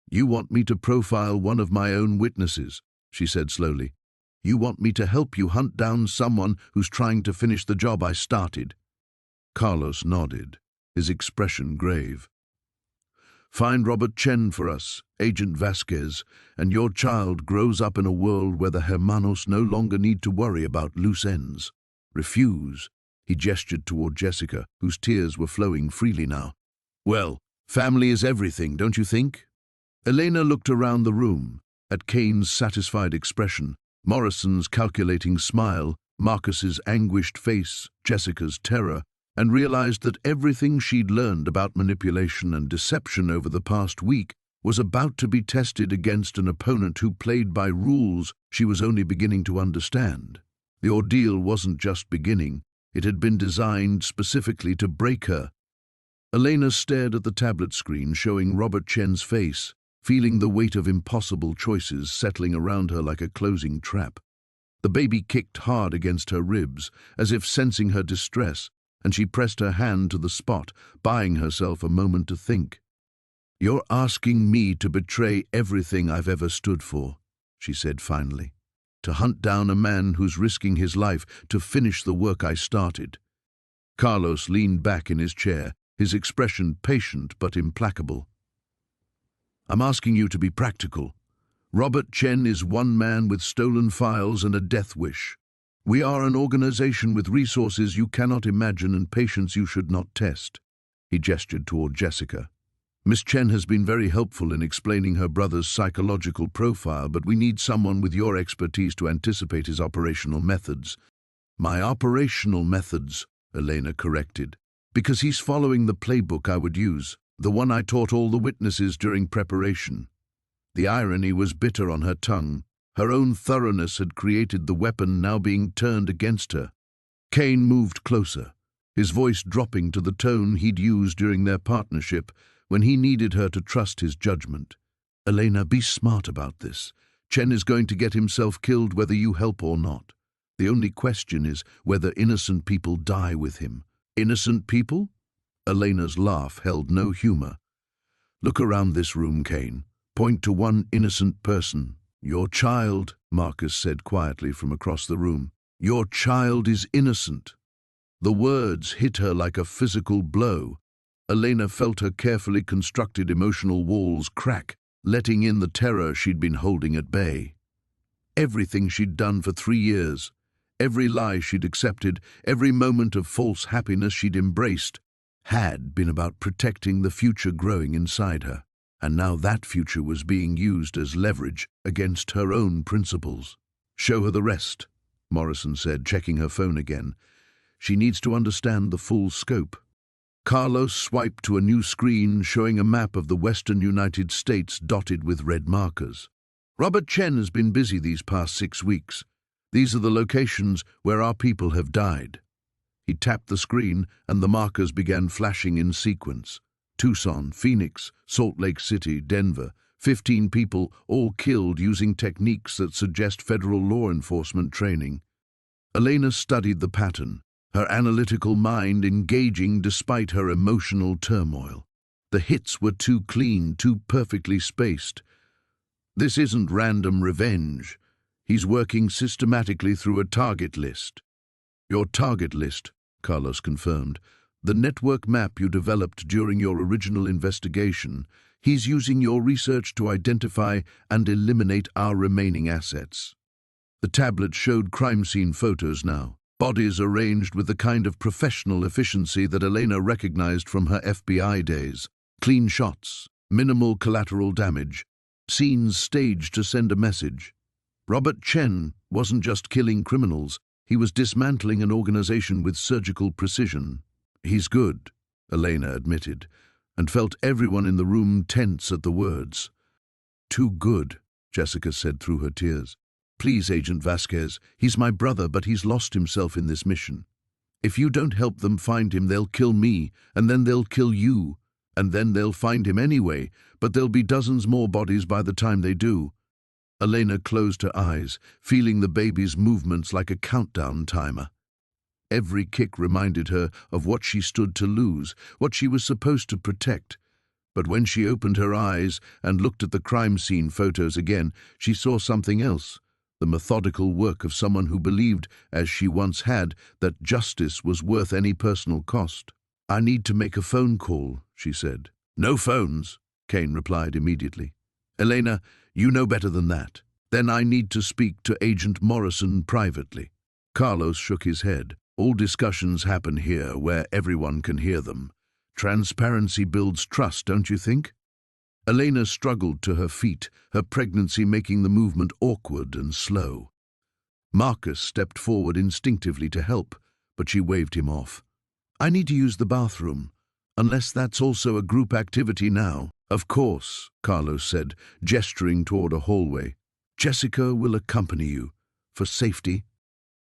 Speaker 1: "You want me to profile one of my own witnesses," she said slowly. You want me to help you hunt down someone who's trying to finish the job I started?" Carlos nodded, his expression grave. "Find Robert Chen for us, Agent Vasquez, and your child grows up in a world where the hermanos no longer need to worry about loose ends. Refuse." He gestured toward Jessica, whose tears were flowing freely now. "Well, family is everything, don't you think?" Elena looked around the room, at Kane's satisfied expression, Morrison's calculating smile, Marcus's anguished face, Jessica's terror, and realized that everything she'd learned about manipulation and deception over the past week was about to be tested against an opponent who played by rules she was only beginning to understand. The ordeal wasn't just beginning, it had been designed specifically to break her. Elena stared at the tablet screen showing Robert Chen's face, feeling the weight of impossible choices settling around her like a closing trap. The baby kicked hard against her ribs, as if sensing her distress, and she pressed her hand to the spot, buying herself a moment to think. "You're asking me to betray everything I've ever stood for," she said finally. "To hunt down a man who's risking his life to finish the work I started." Carlos leaned back in his chair, his expression patient but implacable. "I'm asking you to be practical. Robert Chen is one man with stolen files and a death wish. We are an organization with resources you cannot imagine and patience you should not test." He gestured toward Jessica. "Miss Chen has been very helpful in explaining her brother's psychological profile, but we need someone with your expertise to anticipate his operational methods." "My operational methods," Elena corrected, "because he's following the playbook I would use, the one I taught all the witnesses during preparation." The irony was bitter on her tongue. Her own thoroughness had created the weapon now being turned against her. Kane moved closer, his voice dropping to the tone he'd used during their partnership when he needed her to trust his judgment. "Elena, be smart about this. Chen is going to get himself killed whether you help or not. The only question is whether innocent people die with him." "Innocent people?" Elena's laugh held no humor. "Look around this room, Kane. Point to one innocent person." "Your child," Marcus said quietly from across the room. "Your child is innocent." The words hit her like a physical blow. Elena felt her carefully constructed emotional walls crack, letting in the terror she'd been holding at bay. Everything she'd done for 3 years, every lie she'd accepted, every moment of false happiness she'd embraced, had been about protecting the future growing inside her. And now that future was being used as leverage against her own principles. "Show her the rest," Morrison said, checking her phone again. "She needs to understand the full scope." Carlos swiped to a new screen showing a map of the western United States dotted with red markers. "Robert Chen has been busy these past 6 weeks. These are the locations where our people have died." He tapped the screen and the markers began flashing in sequence. Tucson, Phoenix, Salt Lake City, Denver, 15 people, all killed using techniques that suggest federal law enforcement training. Elena studied the pattern, her analytical mind engaging despite her emotional turmoil. The hits were too clean, too perfectly spaced. This isn't random revenge. He's working systematically through a target list. "Your target list," Carlos confirmed. "The network map you developed during your original investigation. He's using your research to identify and eliminate our remaining assets." The tablet showed crime scene photos now, bodies arranged with the kind of professional efficiency that Elena recognized from her FBI days. Clean shots, minimal collateral damage, scenes staged to send a message. Robert Chen wasn't just killing criminals, he was dismantling an organization with surgical precision. "He's good," Elena admitted, and felt everyone in the room tense at the words. "Too good," Jessica said through her tears. "Please, Agent Vasquez, he's my brother, but he's lost himself in this mission. If you don't help them find him, they'll kill me, and then they'll kill you, and then they'll find him anyway, but there'll be dozens more bodies by the time they do." Elena closed her eyes, feeling the baby's movements like a countdown timer. Every kick reminded her of what she stood to lose, what she was supposed to protect. But when she opened her eyes and looked at the crime scene photos again, she saw something else. the methodical work of someone who believed, as she once had, that justice was worth any personal cost. "I need to make a phone call," she said. "No phones," Kane replied immediately. "Elena, you know better than that. Then I need to speak to Agent Morrison privately." Carlos shook his head. "All discussions happen here where everyone can hear them. Transparency builds trust, don't you think?" Elena struggled to her feet, her pregnancy making the movement awkward and slow. Marcus stepped forward instinctively to help, but she waved him off. "I need to use the bathroom, unless that's also a group activity now." "Of course," Carlos said, gesturing toward a hallway. "Jessica will accompany you, for safety."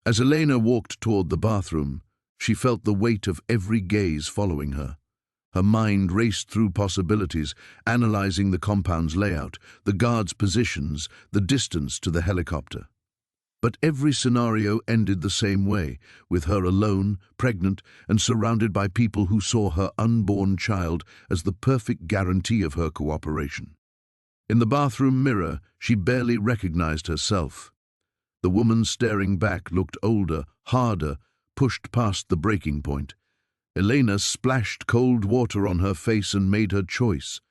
Speaker 1: As Elena walked toward the bathroom, she felt the weight of every gaze following her. Her mind raced through possibilities, analyzing the compound's layout, the guards' positions, the distance to the helicopter. But every scenario ended the same way, with her alone, pregnant, and surrounded by people who saw her unborn child as the perfect guarantee of her cooperation. In the bathroom mirror, she barely recognized herself. The woman staring back looked older, harder, pushed past the breaking point. Elena splashed cold water on her face and made her choice.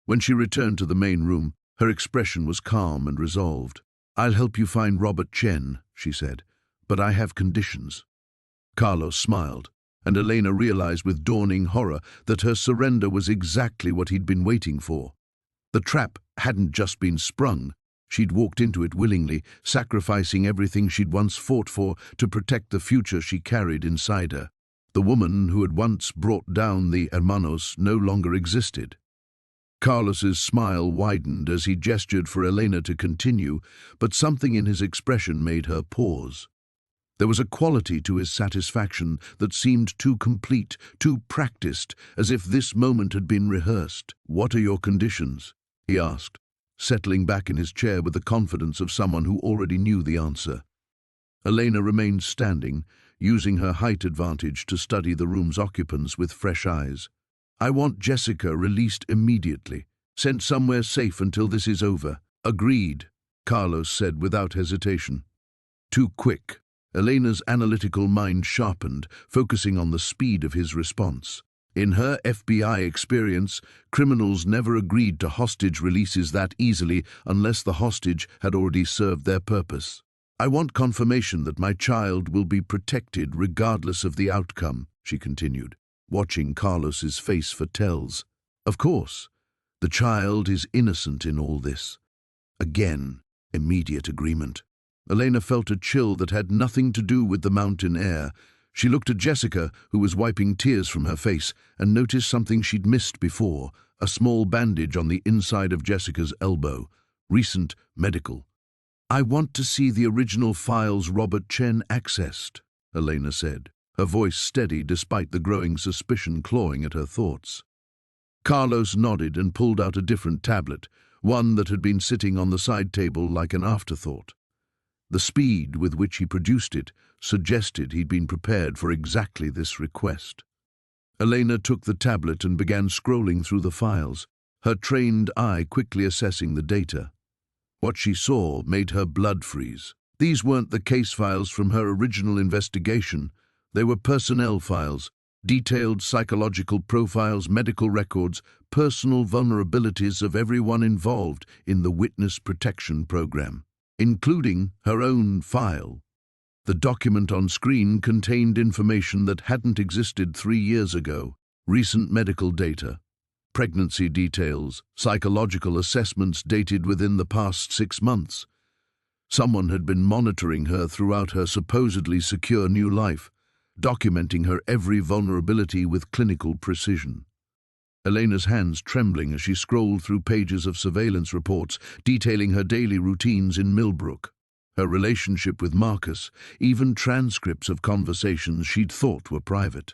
Speaker 1: When she returned to the main room, her expression was calm and resolved. "I'll help you find Robert Chen," she said, "but I have conditions." Carlos smiled, and Elena realized with dawning horror that her surrender was exactly what he'd been waiting for. The trap hadn't just been sprung. She'd walked into it willingly, sacrificing everything she'd once fought for to protect the future she carried inside her. The woman who had once brought down the hermanos no longer existed. Carlos's smile widened as he gestured for Elena to continue, but something in his expression made her pause. There was a quality to his satisfaction that seemed too complete, too practiced, as if this moment had been rehearsed. "What are your conditions?" he asked, settling back in his chair with the confidence of someone who already knew the answer. Elena remained standing, using her height advantage to study the room's occupants with fresh eyes. "I want Jessica released immediately, sent somewhere safe until this is over." "Agreed," Carlos said without hesitation. Too quick. Elena's analytical mind sharpened, focusing on the speed of his response. In her FBI experience, criminals never agreed to hostage releases that easily unless the hostage had already served their purpose. "I want confirmation that my child will be protected regardless of the outcome," she continued, watching Carlos's face for tells. "Of course, the child is innocent in all this." Again, immediate agreement. Elena felt a chill that had nothing to do with the mountain air. She looked at Jessica, who was wiping tears from her face, and noticed something she'd missed before, a small bandage on the inside of Jessica's elbow. Recent medical. "I want to see the original files Robert Chen accessed," Elena said, her voice steady despite the growing suspicion clawing at her thoughts. Carlos nodded and pulled out a different tablet, one that had been sitting on the side table like an afterthought. The speed with which he produced it suggested he'd been prepared for exactly this request. Elena took the tablet and began scrolling through the files, her trained eye quickly assessing the data. What she saw made her blood freeze. These weren't the case files from her original investigation. They were personnel files, detailed psychological profiles, medical records, personal vulnerabilities of everyone involved in the witness protection program, including her own file. The document on screen contained information that hadn't existed 3 years ago, recent medical data, pregnancy details, psychological assessments dated within the past 6 months. Someone had been monitoring her throughout her supposedly secure new life, documenting her every vulnerability with clinical precision. Elena's hands trembling as she scrolled through pages of surveillance reports detailing her daily routines in Millbrook, her relationship with Marcus, even transcripts of conversations she'd thought were private.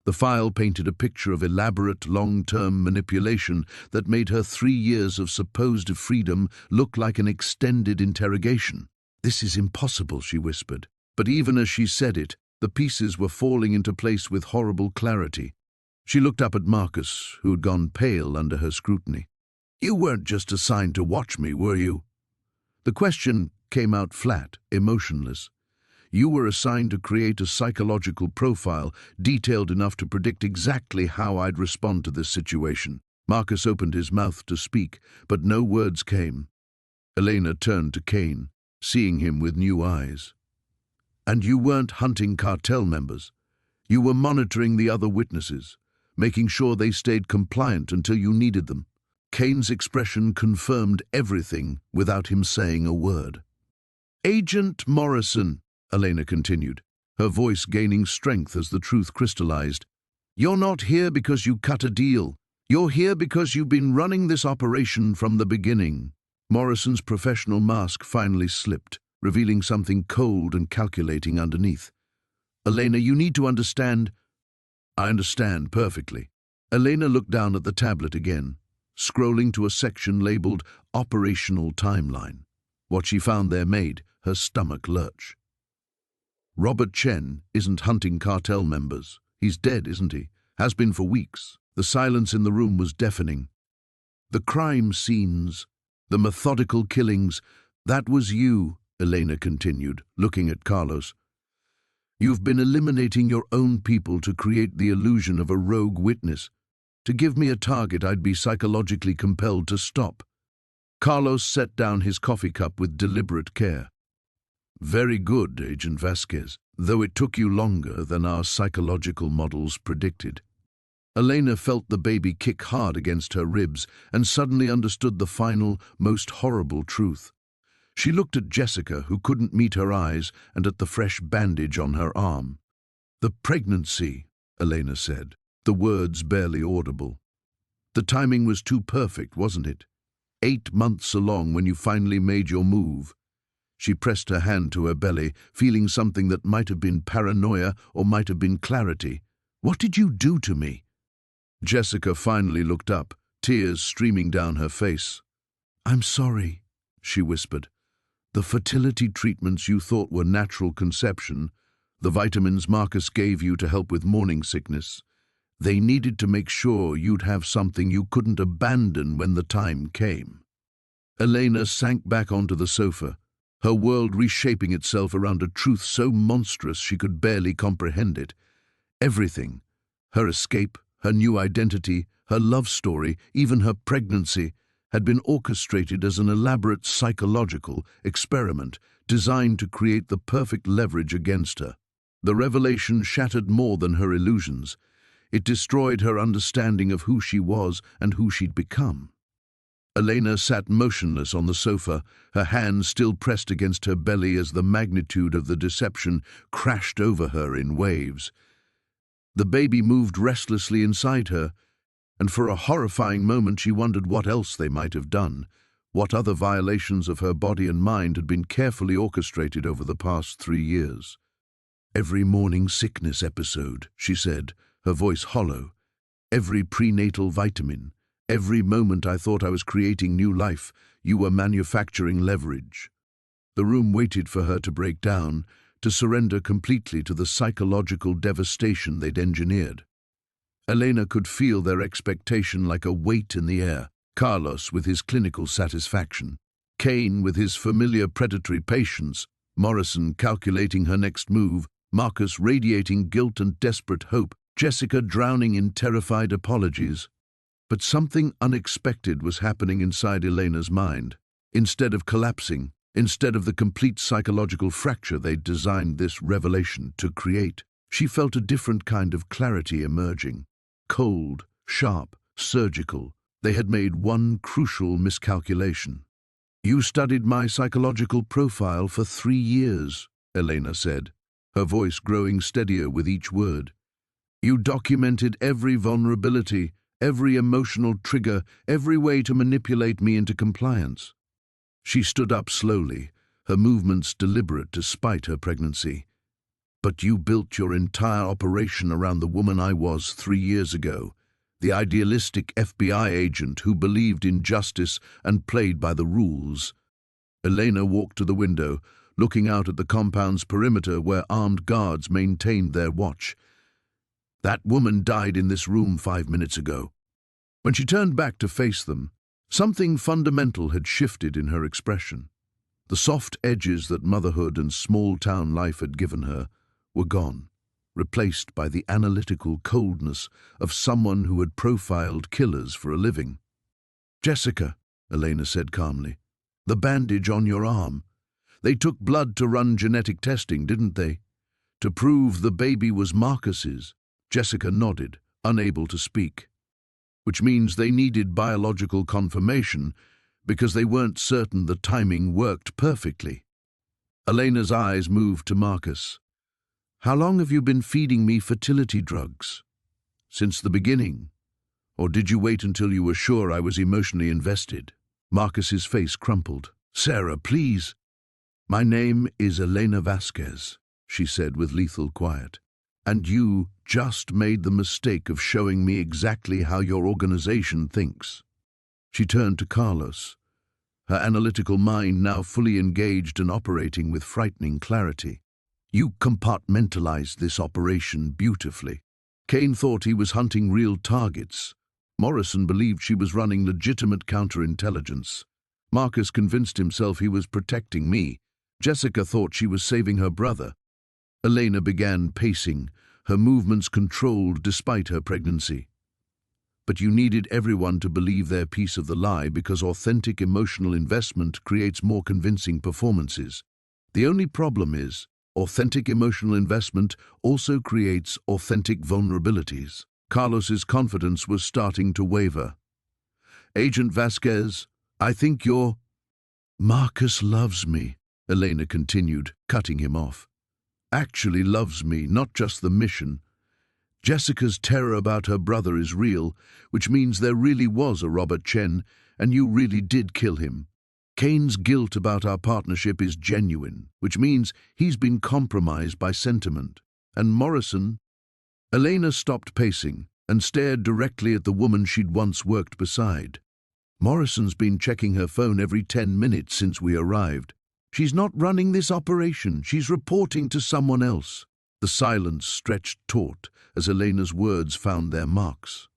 Speaker 1: The file painted a picture of elaborate long-term manipulation that made her 3 years of supposed freedom look like an extended interrogation. "This is impossible," she whispered. But even as she said it, the pieces were falling into place with horrible clarity. She looked up at Marcus, who had gone pale under her scrutiny. "You weren't just assigned to watch me, were you?" The question came out flat, emotionless. You were assigned to create a psychological profile detailed enough to predict exactly how I'd respond to this situation. Marcus opened his mouth to speak, but no words came. Elena turned to Kane, seeing him with new eyes. And you weren't hunting cartel members. You were monitoring the other witnesses, making sure they stayed compliant until you needed them. Kane's expression confirmed everything without him saying a word. Agent Morrison, Elena continued, her voice gaining strength as the truth crystallized. You're not here because you cut a deal. You're here because you've been running this operation from the beginning. Morrison's professional mask finally slipped, revealing something cold and calculating underneath. Elena, you need to understand. I understand perfectly. Elena looked down at the tablet again, scrolling to a section labeled Operational Timeline. What she found there made her stomach lurch. Robert Chen isn't hunting cartel members. He's dead, isn't he? Has been for weeks. The silence in the room was deafening. The crime scenes, the methodical killings, that was you, Elena continued, looking at Carlos. You've been eliminating your own people to create the illusion of a rogue witness, to give me a target I'd be psychologically compelled to stop. Carlos set down his coffee cup with deliberate care. Very good, Agent Vasquez, though it took you longer than our psychological models predicted. Elena felt the baby kick hard against her ribs and suddenly understood the final, most horrible truth. She looked at Jessica, who couldn't meet her eyes, and at the fresh bandage on her arm. The pregnancy, Elena said, the words barely audible. The timing was too perfect, wasn't it? 8 months along when you finally made your move. She pressed her hand to her belly, feeling something that might have been paranoia or might have been clarity. What did you do to me? Jessica finally looked up, tears streaming down her face. I'm sorry, she whispered. The fertility treatments you thought were natural conception, the vitamins Marcus gave you to help with morning sickness, they needed to make sure you'd have something you couldn't abandon when the time came. Elena sank back onto the sofa, her world reshaping itself around a truth so monstrous she could barely comprehend it. Everything, her escape, her new identity, her love story, even her pregnancy, had been orchestrated as an elaborate psychological experiment designed to create the perfect leverage against her. The revelation shattered more than her illusions. It destroyed her understanding of who she was and who she'd become. Elena sat motionless on the sofa, her hands still pressed against her belly as the magnitude of the deception crashed over her in waves. The baby moved restlessly inside her, and for a horrifying moment she wondered what else they might have done, what other violations of her body and mind had been carefully orchestrated over the past 3 years. Every morning sickness episode, she said, her voice hollow. Every prenatal vitamin. Every moment I thought I was creating new life, you were manufacturing leverage. The room waited for her to break down, to surrender completely to the psychological devastation they'd engineered. Elena could feel their expectation like a weight in the air. Carlos with his clinical satisfaction, Kane with his familiar predatory patience, Morrison calculating her next move, Marcus radiating guilt and desperate hope, Jessica drowning in terrified apologies. But something unexpected was happening inside Elena's mind. Instead of collapsing, instead of the complete psychological fracture they'd designed this revelation to create, she felt a different kind of clarity emerging. Cold, sharp, surgical. They had made one crucial miscalculation. You studied my psychological profile for 3 years, Elena said, her voice growing steadier with each word. You documented every vulnerability, every emotional trigger, every way to manipulate me into compliance. She stood up slowly, her movements deliberate despite her pregnancy. But you built your entire operation around the woman I was 3 years ago, the idealistic FBI agent who believed in justice and played by the rules. Elena walked to the window, looking out at the compound's perimeter where armed guards maintained their watch. That woman died in this room 5 minutes ago. When she turned back to face them, something fundamental had shifted in her expression. The soft edges that motherhood and small-town life had given her were gone, replaced by the analytical coldness of someone who had profiled killers for a living. "Jessica," Elena said calmly, "the bandage on your arm. They took blood to run genetic testing, didn't they? To prove the baby was Marcus's." Jessica nodded, unable to speak. "Which means they needed biological confirmation because they weren't certain the timing worked perfectly." Elena's eyes moved to Marcus. "How long have you been feeding me fertility drugs? Since the beginning? Or did you wait until you were sure I was emotionally invested?" Marcus's face crumpled. "Sarah, please." "My name is Elena Vasquez," she said with lethal quiet. "And you just made the mistake of showing me exactly how your organization thinks." She turned to Carlos, her analytical mind now fully engaged and operating with frightening clarity. "You compartmentalized this operation beautifully. Kane thought he was hunting real targets. Morrison believed she was running legitimate counterintelligence. Marcus convinced himself he was protecting me. Jessica thought she was saving her brother." Elena began pacing, her movements controlled despite her pregnancy. "But you needed everyone to believe their piece of the lie because authentic emotional investment creates more convincing performances. The only problem is, authentic emotional investment also creates authentic vulnerabilities." Carlos's confidence was starting to waver. "Agent Vasquez, I think you're—" "Marcus loves me," Elena continued, cutting him off. "Actually loves me, not just the mission. Jessica's terror about her brother is real, which means there really was a Robert Chen, and you really did kill him. Kane's guilt about our partnership is genuine, which means he's been compromised by sentiment. And Morrison—" Elena stopped pacing and stared directly at the woman she'd once worked beside. "Morrison's been checking her phone every 10 minutes since we arrived. She's not running this operation, she's reporting to someone else." The silence stretched taut as Elena's words found their marks.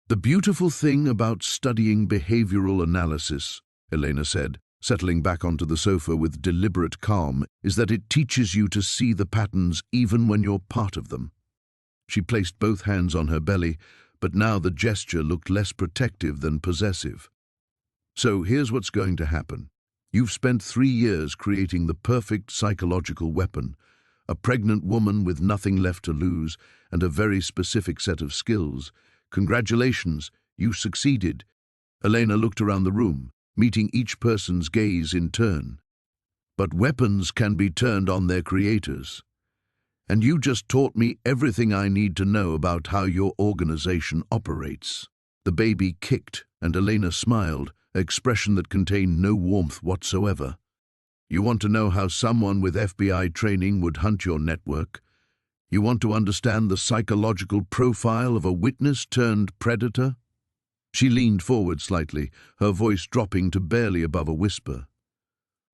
Speaker 1: "The beautiful thing about studying behavioral analysis," Elena said, settling back onto the sofa with deliberate calm, "is that it teaches you to see the patterns even when you're part of them." She placed both hands on her belly, but now the gesture looked less protective than possessive. "So here's what's going to happen. You've spent 3 years creating the perfect psychological weapon, a pregnant woman with nothing left to lose and a very specific set of skills. Congratulations, you succeeded." Elena looked around the room, meeting each person's gaze in turn. "But weapons can be turned on their creators. And you just taught me everything I need to know about how your organization operates." The baby kicked, and Elena smiled, an expression that contained no warmth whatsoever. "You want to know how someone with FBI training would hunt your network? You want to understand the psychological profile of a witness-turned-predator?" She leaned forward slightly, her voice dropping to barely above a whisper.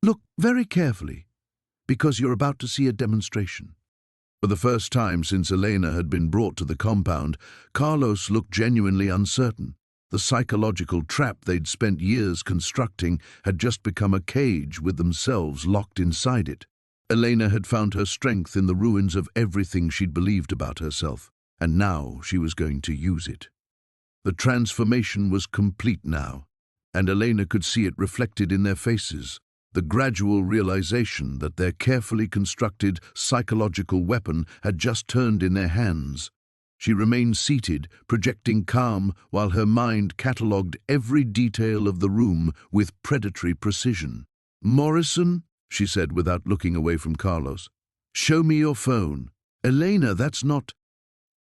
Speaker 1: "Look very carefully, because you're about to see a demonstration." For the first time since Elena had been brought to the compound, Carlos looked genuinely uncertain. The psychological trap they'd spent years constructing had just become a cage with themselves locked inside it. Elena had found her strength in the ruins of everything she'd believed about herself, and now she was going to use it. The transformation was complete now, and Elena could see it reflected in their faces. The gradual realization that their carefully constructed psychological weapon had just turned in their hands. She remained seated, projecting calm, while her mind catalogued every detail of the room with predatory precision. "Morrison," she said without looking away from Carlos, "show me your phone." "Elena, that's not—"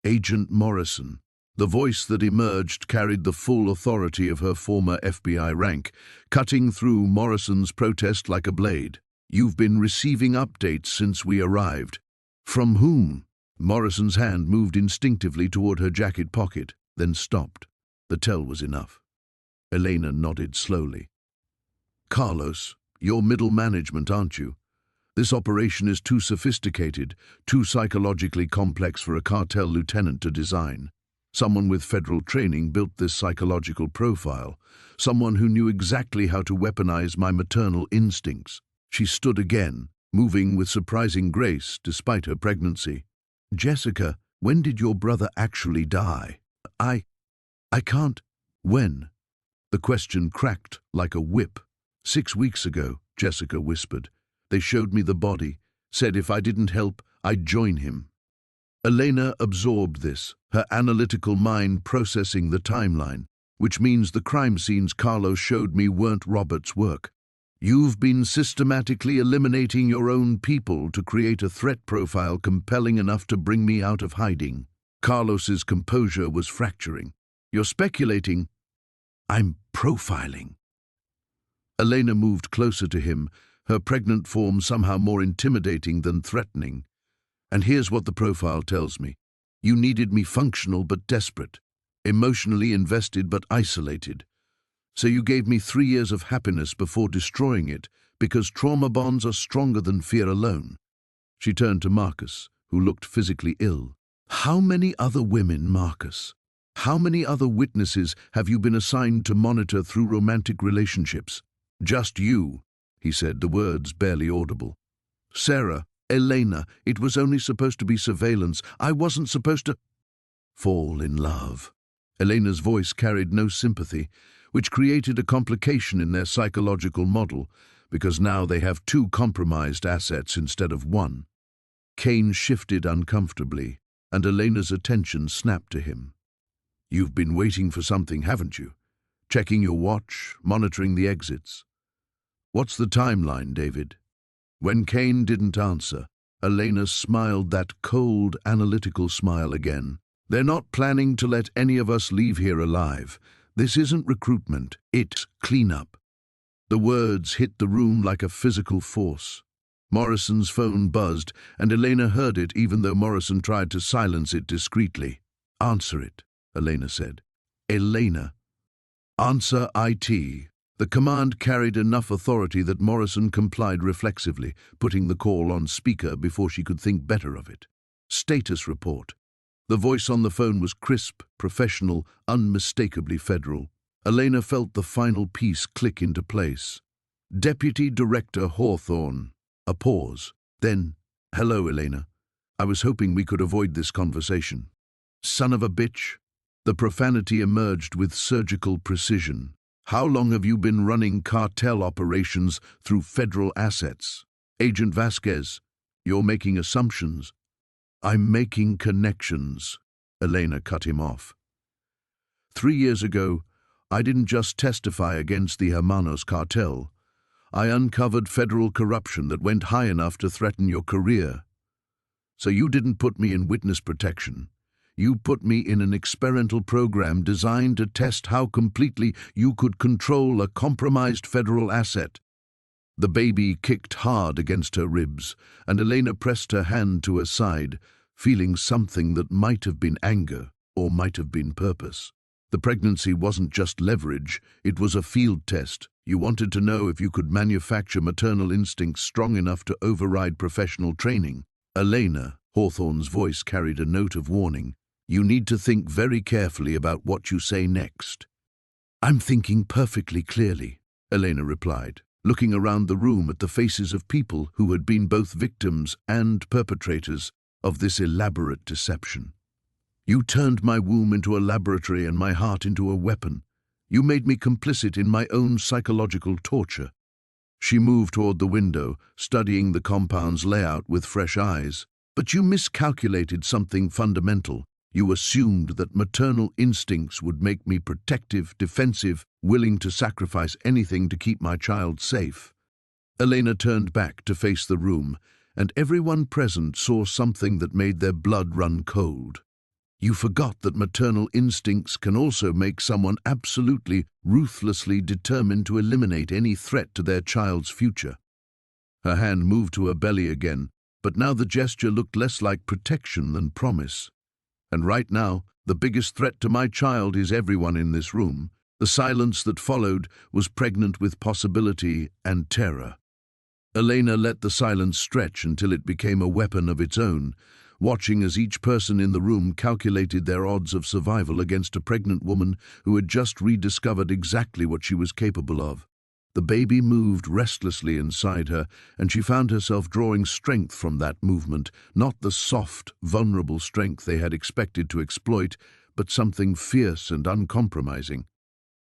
Speaker 1: "Agent Morrison." The voice that emerged carried the full authority of her former FBI rank, cutting through Morrison's protest like a blade. "You've been receiving updates since we arrived." "From whom?" Morrison's hand moved instinctively toward her jacket pocket, then stopped. The tell was enough. Elena nodded slowly. "Carlos, you're middle management, aren't you? This operation is too sophisticated, too psychologically complex for a cartel lieutenant to design. Someone with federal training built this psychological profile, someone who knew exactly how to weaponize my maternal instincts." She stood again, moving with surprising grace despite her pregnancy. "Jessica, when did your brother actually die?" I can't." "When?" The question cracked like a whip. "6 weeks ago," Jessica whispered. "They showed me the body, said if I didn't help, I'd join him." Elena absorbed this, her analytical mind processing the timeline, which means the crime scenes Carlos showed me weren't Robert's work. "You've been systematically eliminating your own people to create a threat profile compelling enough to bring me out of hiding." Carlos's composure was fracturing. "You're speculating." "I'm profiling." Elena moved closer to him, her pregnant form somehow more intimidating than threatening. "And here's what the profile tells me. You needed me functional but desperate, emotionally invested but isolated. So you gave me 3 years of happiness before destroying it, because trauma bonds are stronger than fear alone." She turned to Marcus, who looked physically ill. "How many other women, Marcus? How many other witnesses have you been assigned to monitor through romantic relationships?" "Just you," he said, the words barely audible. "Sarah, Elena, it was only supposed to be surveillance. I wasn't supposed to fall in love." Elena's voice carried no sympathy, which created a complication in their psychological model, because now they have 2 compromised assets instead of 1. Kane shifted uncomfortably, and Elena's attention snapped to him. "You've been waiting for something, haven't you? Checking your watch, monitoring the exits." "What's the timeline, David?" When Kane didn't answer, Elena smiled that cold, analytical smile again. "They're not planning to let any of us leave here alive. This isn't recruitment, it's cleanup." The words hit the room like a physical force. Morrison's phone buzzed, and Elena heard it even though Morrison tried to silence it discreetly. "Answer it," Elena said. "Elena." "Answer IT." The command carried enough authority that Morrison complied reflexively, putting the call on speaker before she could think better of it. "Status report." The voice on the phone was crisp, professional, unmistakably federal. Elena felt the final piece click into place. "Deputy Director Hawthorne." A pause. Then, "Hello, Elena. I was hoping we could avoid this conversation." "Son of a bitch." The profanity emerged with surgical precision. "How long have you been running cartel operations through federal assets?" "Agent Vasquez, you're making assumptions." "I'm making connections," Elena cut him off. 3 years ago, I didn't just testify against the Hermanos cartel. I uncovered federal corruption that went high enough to threaten your career. So you didn't put me in witness protection. You put me in an experimental program designed to test how completely you could control a compromised federal asset. The baby kicked hard against her ribs, and Elena pressed her hand to her side, feeling something that might have been anger or might have been purpose. The pregnancy wasn't just leverage, it was a field test. You wanted to know if you could manufacture maternal instincts strong enough to override professional training. "Elena," Hawthorne's voice carried a note of warning, "you need to think very carefully about what you say next." "I'm thinking perfectly clearly," Elena replied, looking around the room at the faces of people who had been both victims and perpetrators of this elaborate deception. "You turned my womb into a laboratory and my heart into a weapon. You made me complicit in my own psychological torture." She moved toward the window, studying the compound's layout with fresh eyes. "But you miscalculated something fundamental. You assumed that maternal instincts would make me protective, defensive, willing to sacrifice anything to keep my child safe." Elena turned back to face the room, and everyone present saw something that made their blood run cold. "You forgot that maternal instincts can also make someone absolutely, ruthlessly determined to eliminate any threat to their child's future." Her hand moved to her belly again, but now the gesture looked less like protection than promise. "And right now, the biggest threat to my child is everyone in this room." The silence that followed was pregnant with possibility and terror. Elena let the silence stretch until it became a weapon of its own, watching as each person in the room calculated their odds of survival against a pregnant woman who had just rediscovered exactly what she was capable of. The baby moved restlessly inside her, and she found herself drawing strength from that movement, not the soft, vulnerable strength they had expected to exploit, but something fierce and uncompromising.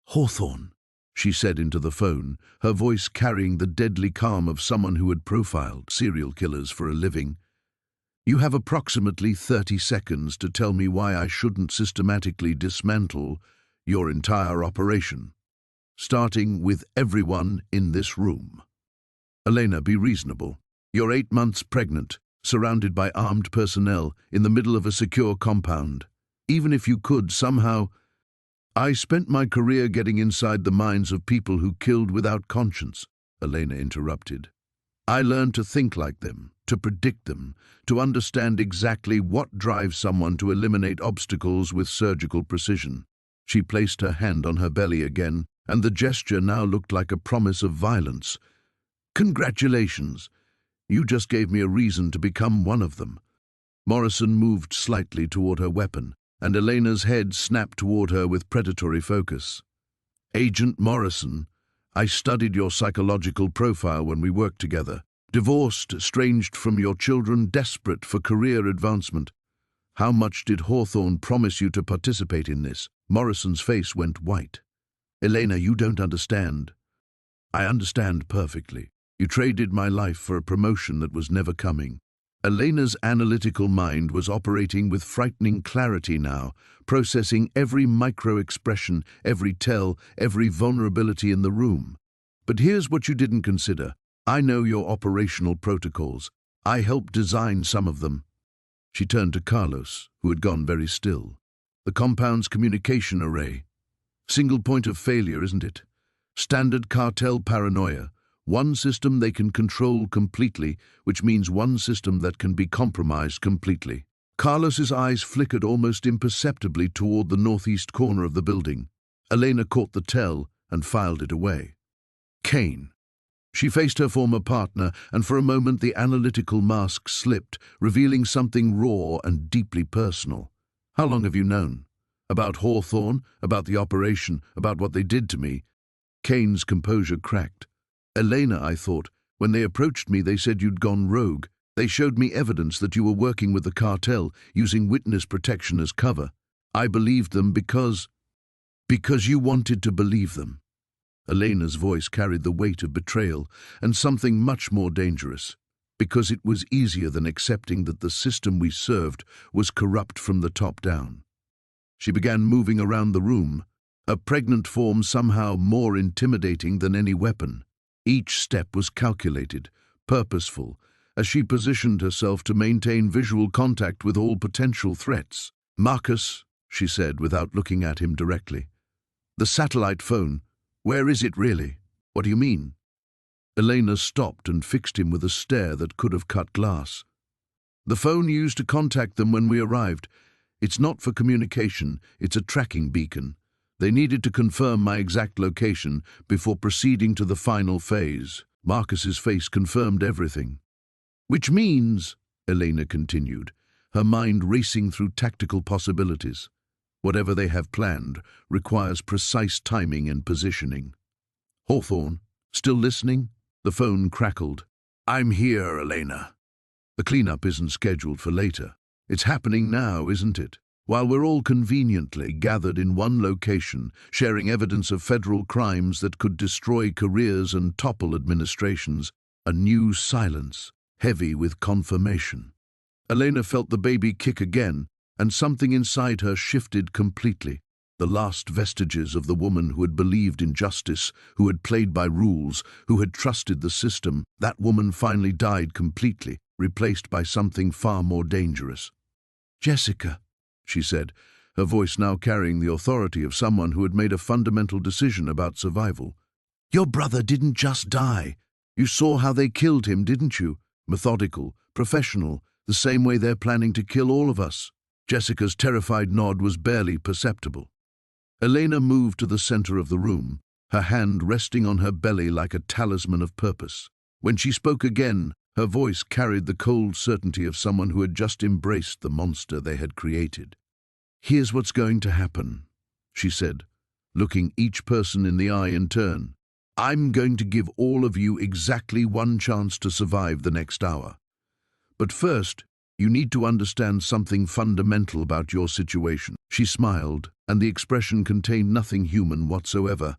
Speaker 1: "Hawthorne," she said into the phone, her voice carrying the deadly calm of someone who had profiled serial killers for a living. "You have approximately 30 seconds to tell me why I shouldn't systematically dismantle your entire operation, starting with everyone in this room." "Elena, be reasonable. You're 8 months pregnant, surrounded by armed personnel, in the middle of a secure compound. Even if you could somehow—" "I spent my career getting inside the minds of people who killed without conscience," Elena interrupted. "I learned to think like them, to predict them, to understand exactly what drives someone to eliminate obstacles with surgical precision." She placed her hand on her belly again, and the gesture now looked like a promise of violence. "Congratulations. You just gave me a reason to become one of them." Morrison moved slightly toward her weapon, and Elena's head snapped toward her with predatory focus. "Agent Morrison, I studied your psychological profile when we worked together. Divorced, estranged from your children, desperate for career advancement. How much did Hawthorne promise you to participate in this?" Morrison's face went white. "Elena, you don't understand." "I understand perfectly. You traded my life for a promotion that was never coming." Elena's analytical mind was operating with frightening clarity now, processing every micro-expression, every tell, every vulnerability in the room. "But here's what you didn't consider. I know your operational protocols. I helped design some of them." She turned to Carlos, who had gone very still. "The compound's communication array. Single point of failure, isn't it? Standard cartel paranoia. One system they can control completely, which means one system that can be compromised completely." Carlos's eyes flickered almost imperceptibly toward the northeast corner of the building. Elena caught the tell and filed it away. "Kane." She faced her former partner, and for a moment the analytical mask slipped, revealing something raw and deeply personal. "How long have you known? About Hawthorne, about the operation, about what they did to me?" Kane's composure cracked. "Elena, I thought, when they approached me they said you'd gone rogue. They showed me evidence that you were working with the cartel, using witness protection as cover. I believed them because you wanted to believe them." Elena's voice carried the weight of betrayal, and something much more dangerous, because it was easier than accepting that the system we served was corrupt from the top down. She began moving around the room, a pregnant form somehow more intimidating than any weapon. Each step was calculated, purposeful, as she positioned herself to maintain visual contact with all potential threats. "Marcus," she said without looking at him directly. "The satellite phone, where is it really? What do you mean?" Elena stopped and fixed him with a stare that could have cut glass. "The phone used to contact them when we arrived. It's not for communication, it's a tracking beacon. They needed to confirm my exact location before proceeding to the final phase." Marcus's face confirmed everything. "Which means," Elena continued, her mind racing through tactical possibilities, "whatever they have planned requires precise timing and positioning." "Hawthorne, still listening?" The phone crackled. "I'm here, Elena. The cleanup isn't scheduled for later. It's happening now, isn't it? While we're all conveniently gathered in one location, sharing evidence of federal crimes that could destroy careers and topple administrations, a new silence, heavy with confirmation." Elena felt the baby kick again, and something inside her shifted completely. The last vestiges of the woman who had believed in justice, who had played by rules, who had trusted the system, that woman finally died completely, replaced by something far more dangerous. "Jessica," she said, her voice now carrying the authority of someone who had made a fundamental decision about survival. "Your brother didn't just die. You saw how they killed him, didn't you? Methodical, professional, the same way they're planning to kill all of us." Jessica's terrified nod was barely perceptible. Elena moved to the center of the room, her hand resting on her belly like a talisman of purpose. When she spoke again, her voice carried the cold certainty of someone who had just embraced the monster they had created. "Here's what's going to happen," she said, looking each person in the eye in turn. I'm going to give all of you exactly one chance to survive the next hour. But first, you need to understand something fundamental about your situation." She smiled, and the expression contained nothing human whatsoever.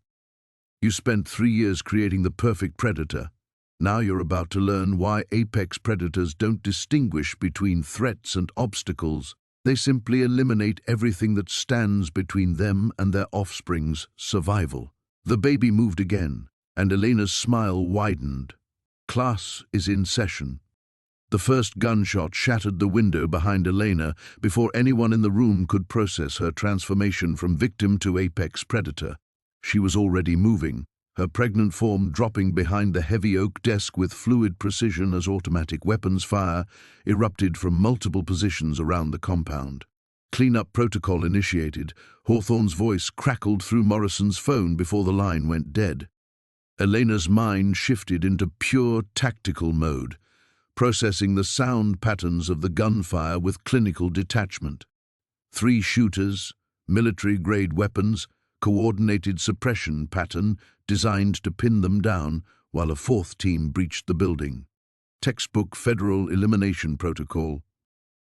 Speaker 1: "You spent 3 years creating the perfect predator. Now you're about to learn why apex predators don't distinguish between threats and obstacles. They simply eliminate everything that stands between them and their offspring's survival." The baby moved again, and Elena's smile widened. "Class is in session." The first gunshot shattered the window behind Elena before anyone in the room could process her transformation from victim to apex predator. She was already moving, her pregnant form dropping behind the heavy oak desk with fluid precision as automatic weapons fire erupted from multiple positions around the compound. "Cleanup protocol initiated." Hawthorne's voice crackled through Morrison's phone before the line went dead. Elena's mind shifted into pure tactical mode, processing the sound patterns of the gunfire with clinical detachment. 3 shooters, military-grade weapons, coordinated suppression pattern designed to pin them down while a 4th team breached the building. Textbook Federal Elimination Protocol.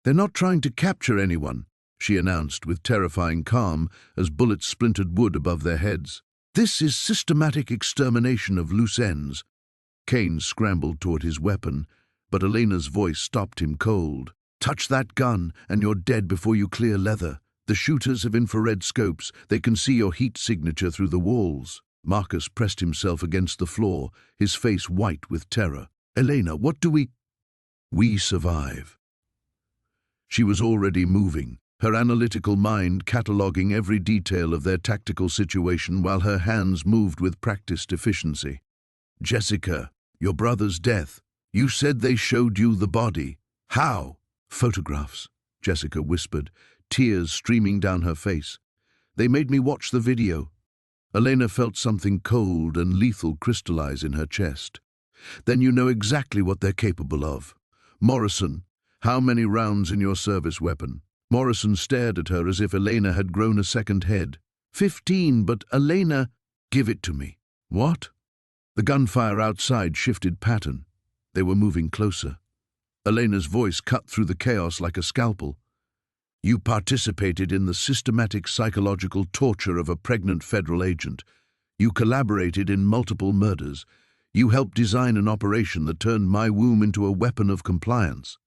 Speaker 1: "They're not trying to capture anyone," she announced with terrifying calm as bullets splintered wood above their heads. "This is systematic extermination of loose ends." Kane scrambled toward his weapon, but Elena's voice stopped him cold. "Touch that gun and you're dead before you clear leather. The shooters have infrared scopes. They can see your heat signature through the walls." Marcus pressed himself against the floor, his face white with terror. "Elena, what do we—" "We survive." She was already moving, her analytical mind cataloging every detail of their tactical situation while her hands moved with practiced efficiency. "Jessica, your brother's death. You said they showed you the body. How?" "Photographs," Jessica whispered, tears streaming down her face. "They made me watch the video." Elena felt something cold and lethal crystallize in her chest. "Then you know exactly what they're capable of. Morrison, how many rounds in your service weapon?" Morrison stared at her as if Elena had grown a second head. 15, but Elena—" "Give it to me." "What?" The gunfire outside shifted pattern. They were moving closer. Elena's voice cut through the chaos like a scalpel. "You participated in the systematic psychological torture of a pregnant federal agent. You collaborated in multiple murders. You helped design an operation that turned my womb into a weapon of compliance."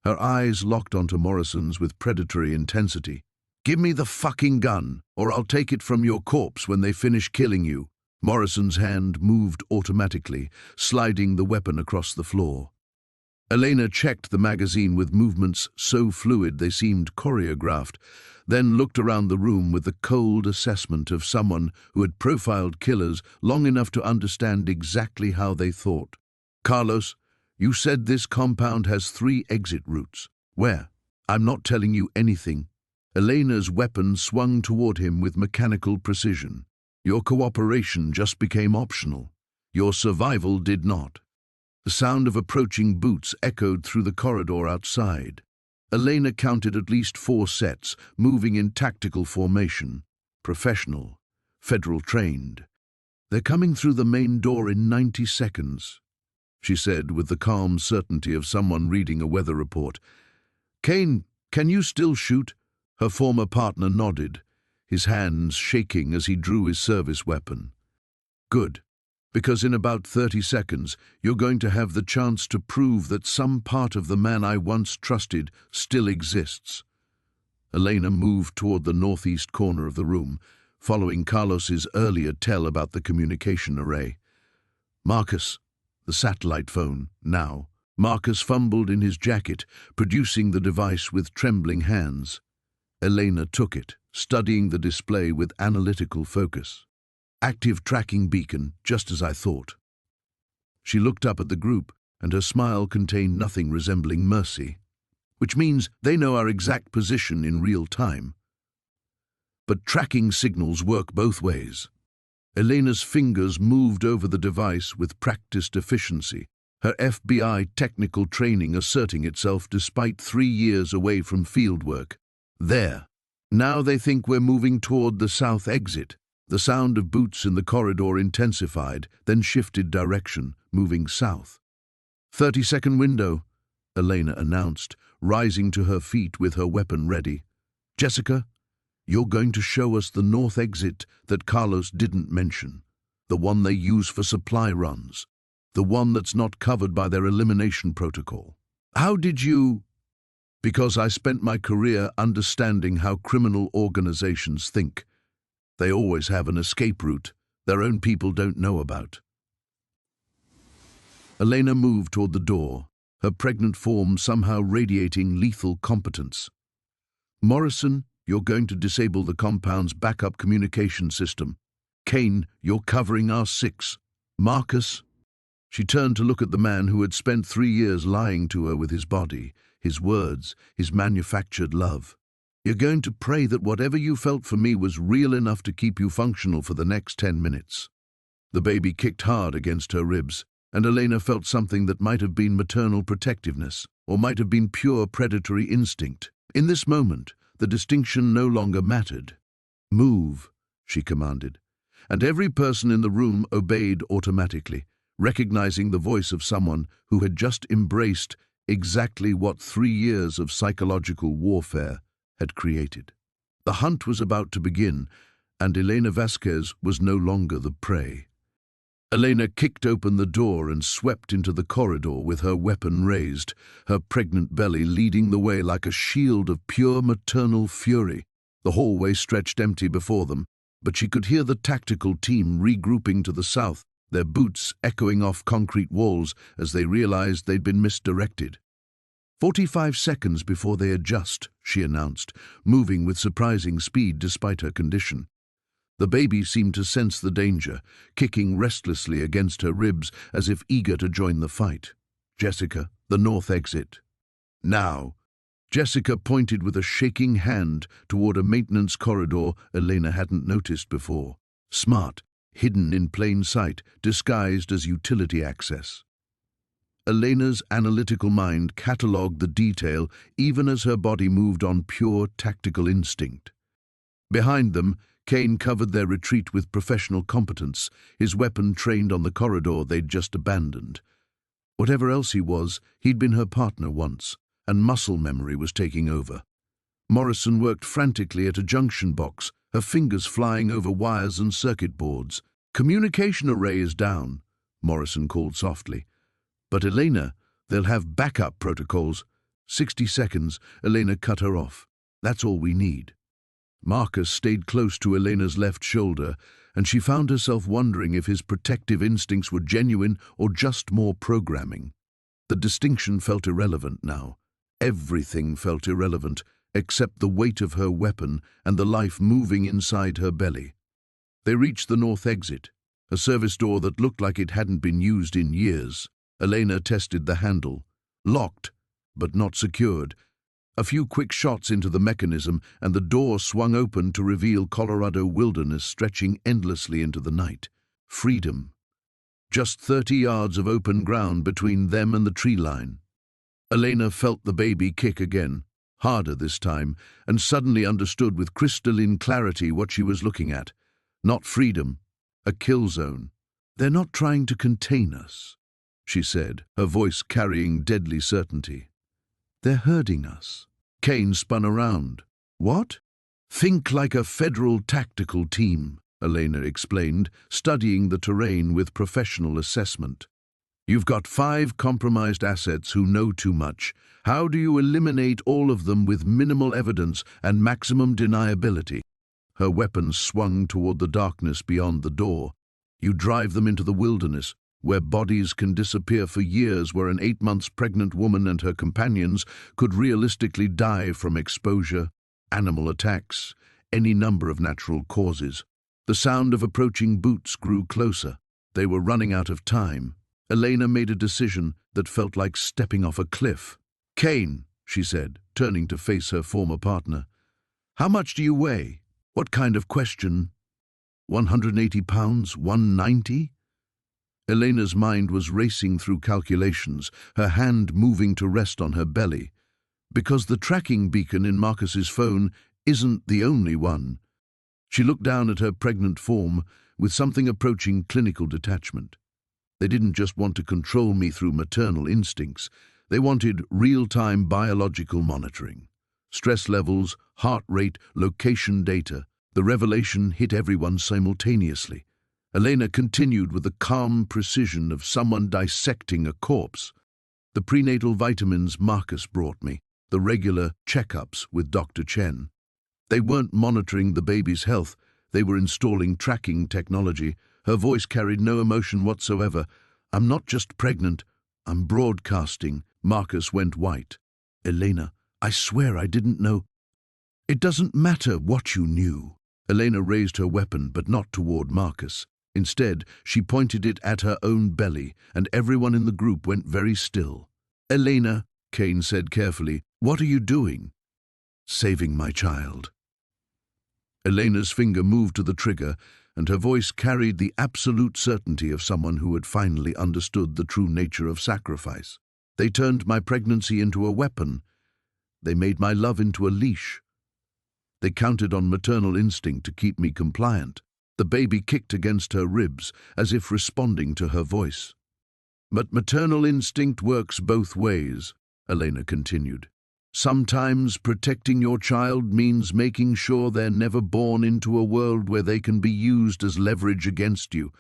Speaker 1: Her eyes locked onto Morrison's with predatory intensity. "Give me the fucking gun, or I'll take it from your corpse when they finish killing you." Morrison's hand moved automatically, sliding the weapon across the floor. Elena checked the magazine with movements so fluid they seemed choreographed, then looked around the room with the cold assessment of someone who had profiled killers long enough to understand exactly how they thought. "Carlos, you said this compound has 3 exit routes. Where?" "I'm not telling you anything." Elena's weapon swung toward him with mechanical precision. "Your cooperation just became optional. Your survival did not." The sound of approaching boots echoed through the corridor outside. Elena counted at least 4 sets, moving in tactical formation. Professional, federal trained. "They're coming through the main door in 90 seconds, she said with the calm certainty of someone reading a weather report. "Kane, can you still shoot?" Her former partner nodded, his hands shaking as he drew his service weapon. "Good. Because in about 30 seconds, you're going to have the chance to prove that some part of the man I once trusted still exists." Elena moved toward the northeast corner of the room, following Carlos's earlier tell about the communication array. "Marcus," the satellite phone, now. Marcus fumbled in his jacket, producing the device with trembling hands. Elena took it, studying the display with analytical focus. "Active tracking beacon, just as I thought." She looked up at the group, and her smile contained nothing resembling mercy. "Which means they know our exact position in real time." "But tracking signals work both ways." Elena's fingers moved over the device with practiced efficiency, her FBI technical training asserting itself despite 3 years away from fieldwork. "There. Now they think we're moving toward the south exit." The sound of boots in the corridor intensified, then shifted direction, moving south. 30-second window, Elena announced, rising to her feet with her weapon ready. Jessica, you're going to show us the north exit that Carlos didn't mention. The one they use for supply runs. The one that's not covered by their elimination protocol. How did you... Because I spent my career understanding how criminal organizations think. They always have an escape route their own people don't know about. Elena moved toward the door, her pregnant form somehow radiating lethal competence. Morrison, you're going to disable the compound's backup communication system. Kane, you're covering R6. Marcus... She turned to look at the man who had spent 3 years lying to her with his body, his words, his manufactured love. You're going to pray that whatever you felt for me was real enough to keep you functional for the next 10 minutes. The baby kicked hard against her ribs, and Elena felt something that might have been maternal protectiveness, or might have been pure predatory instinct. In this moment, the distinction no longer mattered. Move, she commanded, and every person in the room obeyed automatically, recognizing the voice of someone who had just embraced exactly what 3 years of psychological warfare had created. The hunt was about to begin, and Elena Vasquez was no longer the prey. Elena kicked open the door and swept into the corridor with her weapon raised, her pregnant belly leading the way like a shield of pure maternal fury. The hallway stretched empty before them, but she could hear the tactical team regrouping to the south, their boots echoing off concrete walls as they realized they'd been misdirected. 45 seconds before they adjust, she announced, moving with surprising speed despite her condition. The baby seemed to sense the danger, kicking restlessly against her ribs as if eager to join the fight. Jessica, the north exit. Now. Jessica pointed with a shaking hand toward a maintenance corridor Elena hadn't noticed before. Smart, hidden in plain sight, disguised as utility access. Elena's analytical mind catalogued the detail even as her body moved on pure tactical instinct. Behind them, Kane covered their retreat with professional competence, his weapon trained on the corridor they'd just abandoned. Whatever else he was, he'd been her partner once, and muscle memory was taking over. Morrison worked frantically at a junction box, her fingers flying over wires and circuit boards. "Communication array is down," Morrison called softly. "But Elena, they'll have backup protocols." 60 seconds, Elena cut her off. "That's all we need." Marcus stayed close to Elena's left shoulder, and she found herself wondering if his protective instincts were genuine or just more programming. The distinction felt irrelevant now. Everything felt irrelevant, except the weight of her weapon and the life moving inside her belly. They reached the north exit, a service door that looked like it hadn't been used in years. Elena tested the handle. Locked, but not secured. A few quick shots into the mechanism, and the door swung open to reveal Colorado wilderness stretching endlessly into the night. Freedom. Just 30 yards of open ground between them and the tree line. Elena felt the baby kick again, harder this time, and suddenly understood with crystalline clarity what she was looking at. Not freedom, a kill zone. "They're not trying to contain us," she said, her voice carrying deadly certainty. "They're herding us." Kane spun around. "What?" "Think like a federal tactical team," Elena explained, studying the terrain with professional assessment. "You've got 5 compromised assets who know too much. How do you eliminate all of them with minimal evidence and maximum deniability?" Her weapon swung toward the darkness beyond the door. "You drive them into the wilderness, where bodies can disappear for years, where an 8 months pregnant woman and her companions could realistically die from exposure, animal attacks, any number of natural causes." The sound of approaching boots grew closer. They were running out of time. Elena made a decision that felt like stepping off a cliff. "Kane," she said, turning to face her former partner, "how much do you weigh?" "What kind of question? 180 pounds, 190? Elena's mind was racing through calculations, her hand moving to rest on her belly. Because the tracking beacon in Marcus's phone isn't the only one. She looked down at her pregnant form with something approaching clinical detachment. They didn't just want to control me through maternal instincts. They wanted real-time biological monitoring. Stress levels, heart rate, location data. The revelation hit everyone simultaneously. Elena continued with the calm precision of someone dissecting a corpse. The prenatal vitamins Marcus brought me, the regular checkups with Dr. Chen. They weren't monitoring the baby's health, they were installing tracking technology. Her voice carried no emotion whatsoever. "I'm not just pregnant, I'm broadcasting." Marcus went white. "Elena, I swear I didn't know." "It doesn't matter what you knew." Elena raised her weapon, but not toward Marcus. Instead, she pointed it at her own belly, and everyone in the group went very still. "Elena," Kane said carefully, "what are you doing?" "Saving my child." Elena's finger moved to the trigger, and her voice carried the absolute certainty of someone who had finally understood the true nature of sacrifice. "They turned my pregnancy into a weapon. They made my love into a leash. They counted on maternal instinct to keep me compliant." The baby kicked against her ribs, as if responding to her voice. "But maternal instinct works both ways," Elena continued. "Sometimes protecting your child means making sure they're never born into a world where they can be used as leverage against you."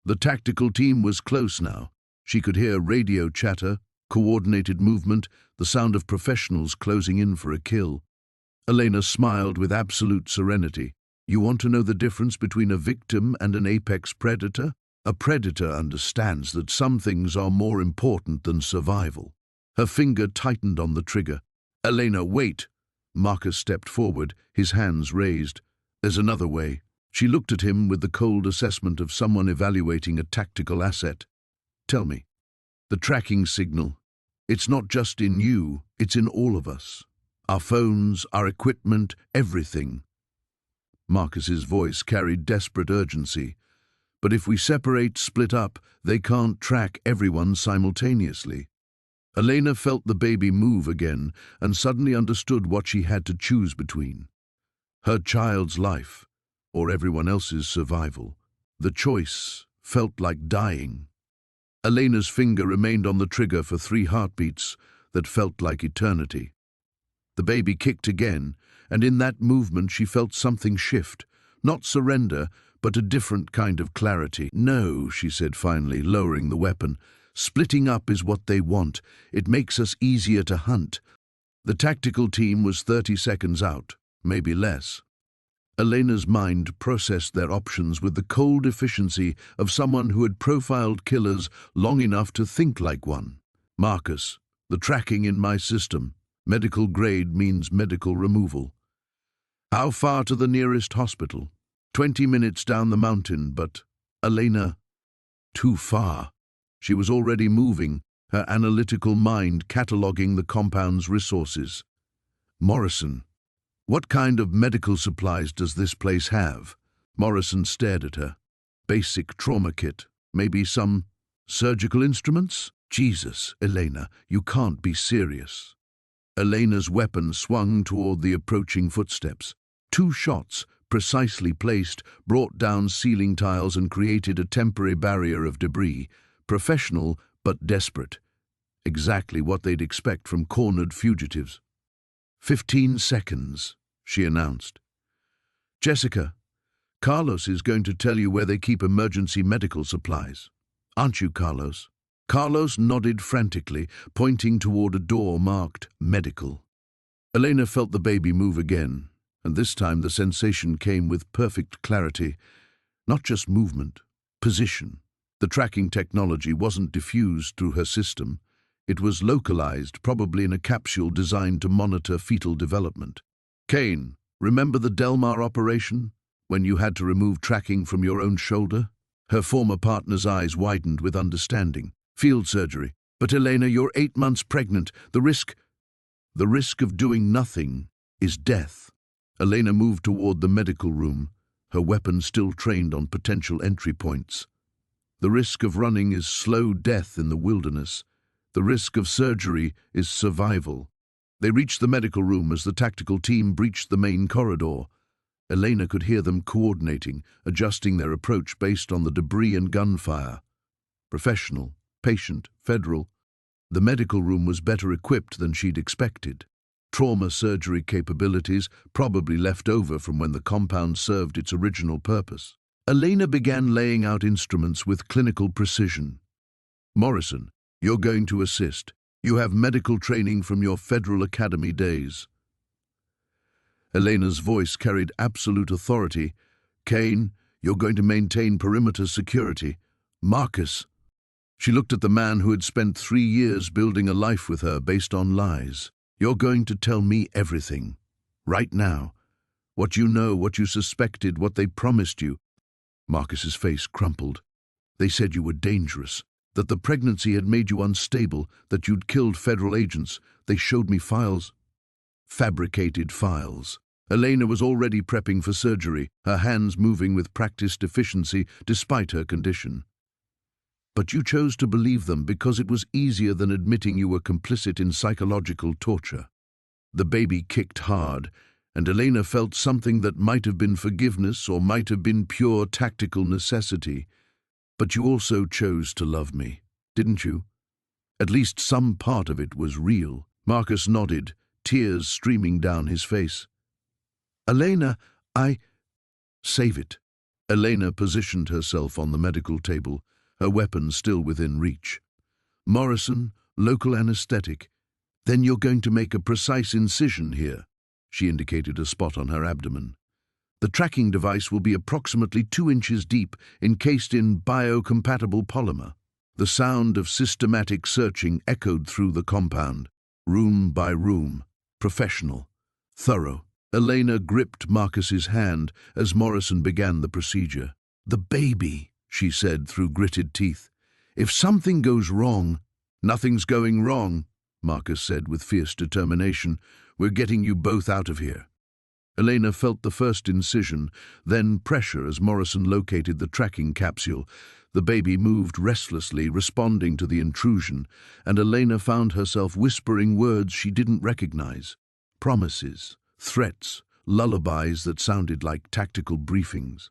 Speaker 1: The tactical team was close now. She could hear radio chatter, coordinated movement, the sound of professionals closing in for a kill. Elena smiled with absolute serenity. "You want to know the difference between a victim and an apex predator? A predator understands that some things are more important than survival." Her finger tightened on the trigger. "Elena, wait!" Marcus stepped forward, his hands raised. "There's another way." She looked at him with the cold assessment of someone evaluating a tactical asset. "Tell me." "The tracking signal. It's not just in you, it's in all of us. Our phones, our equipment, everything." Marcus's voice carried desperate urgency. "But if we separate, split up, they can't track everyone simultaneously." Elena felt the baby move again and suddenly understood what she had to choose between. Her child's life, or everyone else's survival. The choice felt like dying. Elena's finger remained on the trigger for 3 heartbeats that felt like eternity. The baby kicked again, and in that movement she felt something shift. Not surrender, but a different kind of clarity. "No," she said finally, lowering the weapon. "Splitting up is what they want. It makes us easier to hunt." The tactical team was 30 seconds out, maybe less. Elena's mind processed their options with the cold efficiency of someone who had profiled killers long enough to think like one. "Marcus, the tracking in my system. Medical grade means medical removal." "How far to the nearest hospital?" 20 minutes down the mountain, but Elena, too far. She was already moving, her analytical mind cataloguing the compound's resources. "Morrison, what kind of medical supplies does this place have?" Morrison stared at her. "Basic trauma kit, maybe some surgical instruments?" "Jesus, Elena, you can't be serious." Elena's weapon swung toward the approaching footsteps. 2 shots, precisely placed, brought down ceiling tiles and created a temporary barrier of debris. Professional, but desperate. Exactly what they'd expect from cornered fugitives. 15 seconds, she announced. "Jessica, Carlos is going to tell you where they keep emergency medical supplies. Aren't you, Carlos?" Carlos nodded frantically, pointing toward a door marked medical. Elena felt the baby move again, and this time the sensation came with perfect clarity. Not just movement, position. The tracking technology wasn't diffused through her system. It was localized, probably in a capsule designed to monitor fetal development. "Kane, remember the Delmar operation, when you had to remove tracking from your own shoulder?" Her former partner's eyes widened with understanding. "Field surgery. But Elena, you're 8 months pregnant. The risk of doing nothing is death." Elena moved toward the medical room, her weapon still trained on potential entry points. "The risk of running is slow death in the wilderness. The risk of surgery is survival." They reached the medical room as the tactical team breached the main corridor. Elena could hear them coordinating, adjusting their approach based on the debris and gunfire. Professional, patient, federal. The medical room was better equipped than she'd expected. Trauma surgery capabilities probably left over from when the compound served its original purpose. Elena began laying out instruments with clinical precision. Morrison, you're going to assist. You have medical training from your Federal Academy days. Elena's voice carried absolute authority. Kane, you're going to maintain perimeter security. Marcus. She looked at the man who had spent 3 years building a life with her based on lies. You're going to tell me everything. Right now. What you know, what you suspected, what they promised you. Marcus's face crumpled. They said you were dangerous, that the pregnancy had made you unstable, that you'd killed federal agents. They showed me files. Fabricated files. Elena was already prepping for surgery, her hands moving with practiced efficiency despite her condition. But you chose to believe them because it was easier than admitting you were complicit in psychological torture. The baby kicked hard, and Elena felt something that might have been forgiveness or might have been pure tactical necessity. But you also chose to love me, didn't you? At least some part of it was real. Marcus nodded, tears streaming down his face. Elena, Save it. Elena positioned herself on the medical table, her weapon still within reach. Morrison, local anesthetic. Then you're going to make a precise incision here. She indicated a spot on her abdomen. The tracking device will be approximately 2 inches deep, encased in biocompatible polymer. The sound of systematic searching echoed through the compound, room by room, professional, thorough. Elena gripped Marcus's hand as Morrison began the procedure. The baby, she said through gritted teeth. If something goes wrong, nothing's going wrong, Marcus said with fierce determination. We're getting you both out of here. Elena felt the first incision, then pressure as Morrison located the tracking capsule. The baby moved restlessly, responding to the intrusion, and Elena found herself whispering words she didn't recognize. Promises, threats, lullabies that sounded like tactical briefings.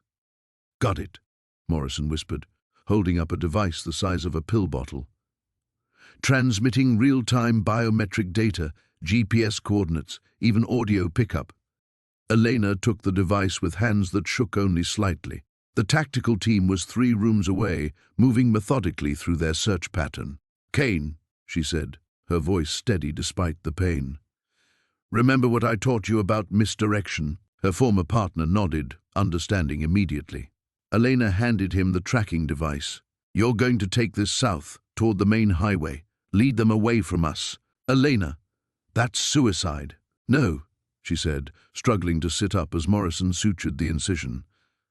Speaker 1: Got it, Morrison whispered, holding up a device the size of a pill bottle. Transmitting real-time biometric data, GPS coordinates, even audio pickup. Elena took the device with hands that shook only slightly. The tactical team was 3 rooms away, moving methodically through their search pattern. Kane, she said, her voice steady despite the pain. Remember what I taught you about misdirection? Her former partner nodded, understanding immediately. Elena handed him the tracking device. You're going to take this south, toward the main highway. Lead them away from us. Elena, that's suicide. No, she said, struggling to sit up as Morrison sutured the incision.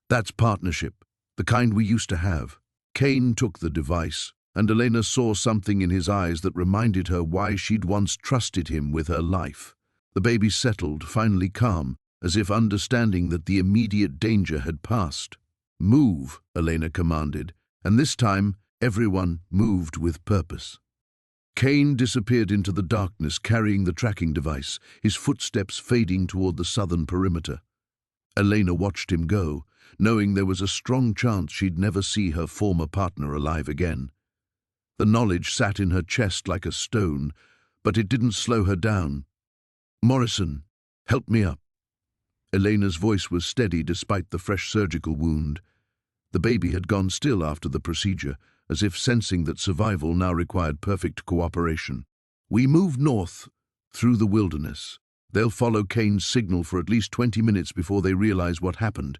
Speaker 1: That's partnership, the kind we used to have. Kane took the device, and Elena saw something in his eyes that reminded her why she'd once trusted him with her life. The baby settled, finally calm, as if understanding that the immediate danger had passed. Move, Elena commanded, and this time everyone moved with purpose. Kane disappeared into the darkness, carrying the tracking device, his footsteps fading toward the southern perimeter. Elena watched him go, knowing there was a strong chance she'd never see her former partner alive again. The knowledge sat in her chest like a stone, but it didn't slow her down. Morrison, help me up. Elena's voice was steady despite the fresh surgical wound. The baby had gone still after the procedure, as if sensing that survival now required perfect cooperation. We move north, through the wilderness. They'll follow Kane's signal for at least 20 minutes before they realize what happened.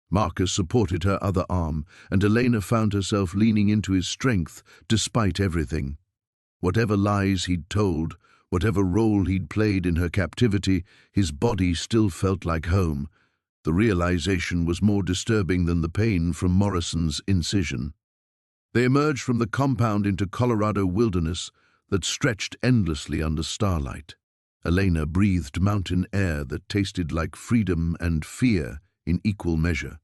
Speaker 1: Marcus supported her other arm, and Elena found herself leaning into his strength despite everything. Whatever lies he'd told, whatever role he'd played in her captivity, his body still felt like home. The realization was more disturbing than the pain from Morrison's incision. They emerged from the compound into Colorado wilderness that stretched endlessly under starlight. Elena breathed mountain air that tasted like freedom and fear in equal measure.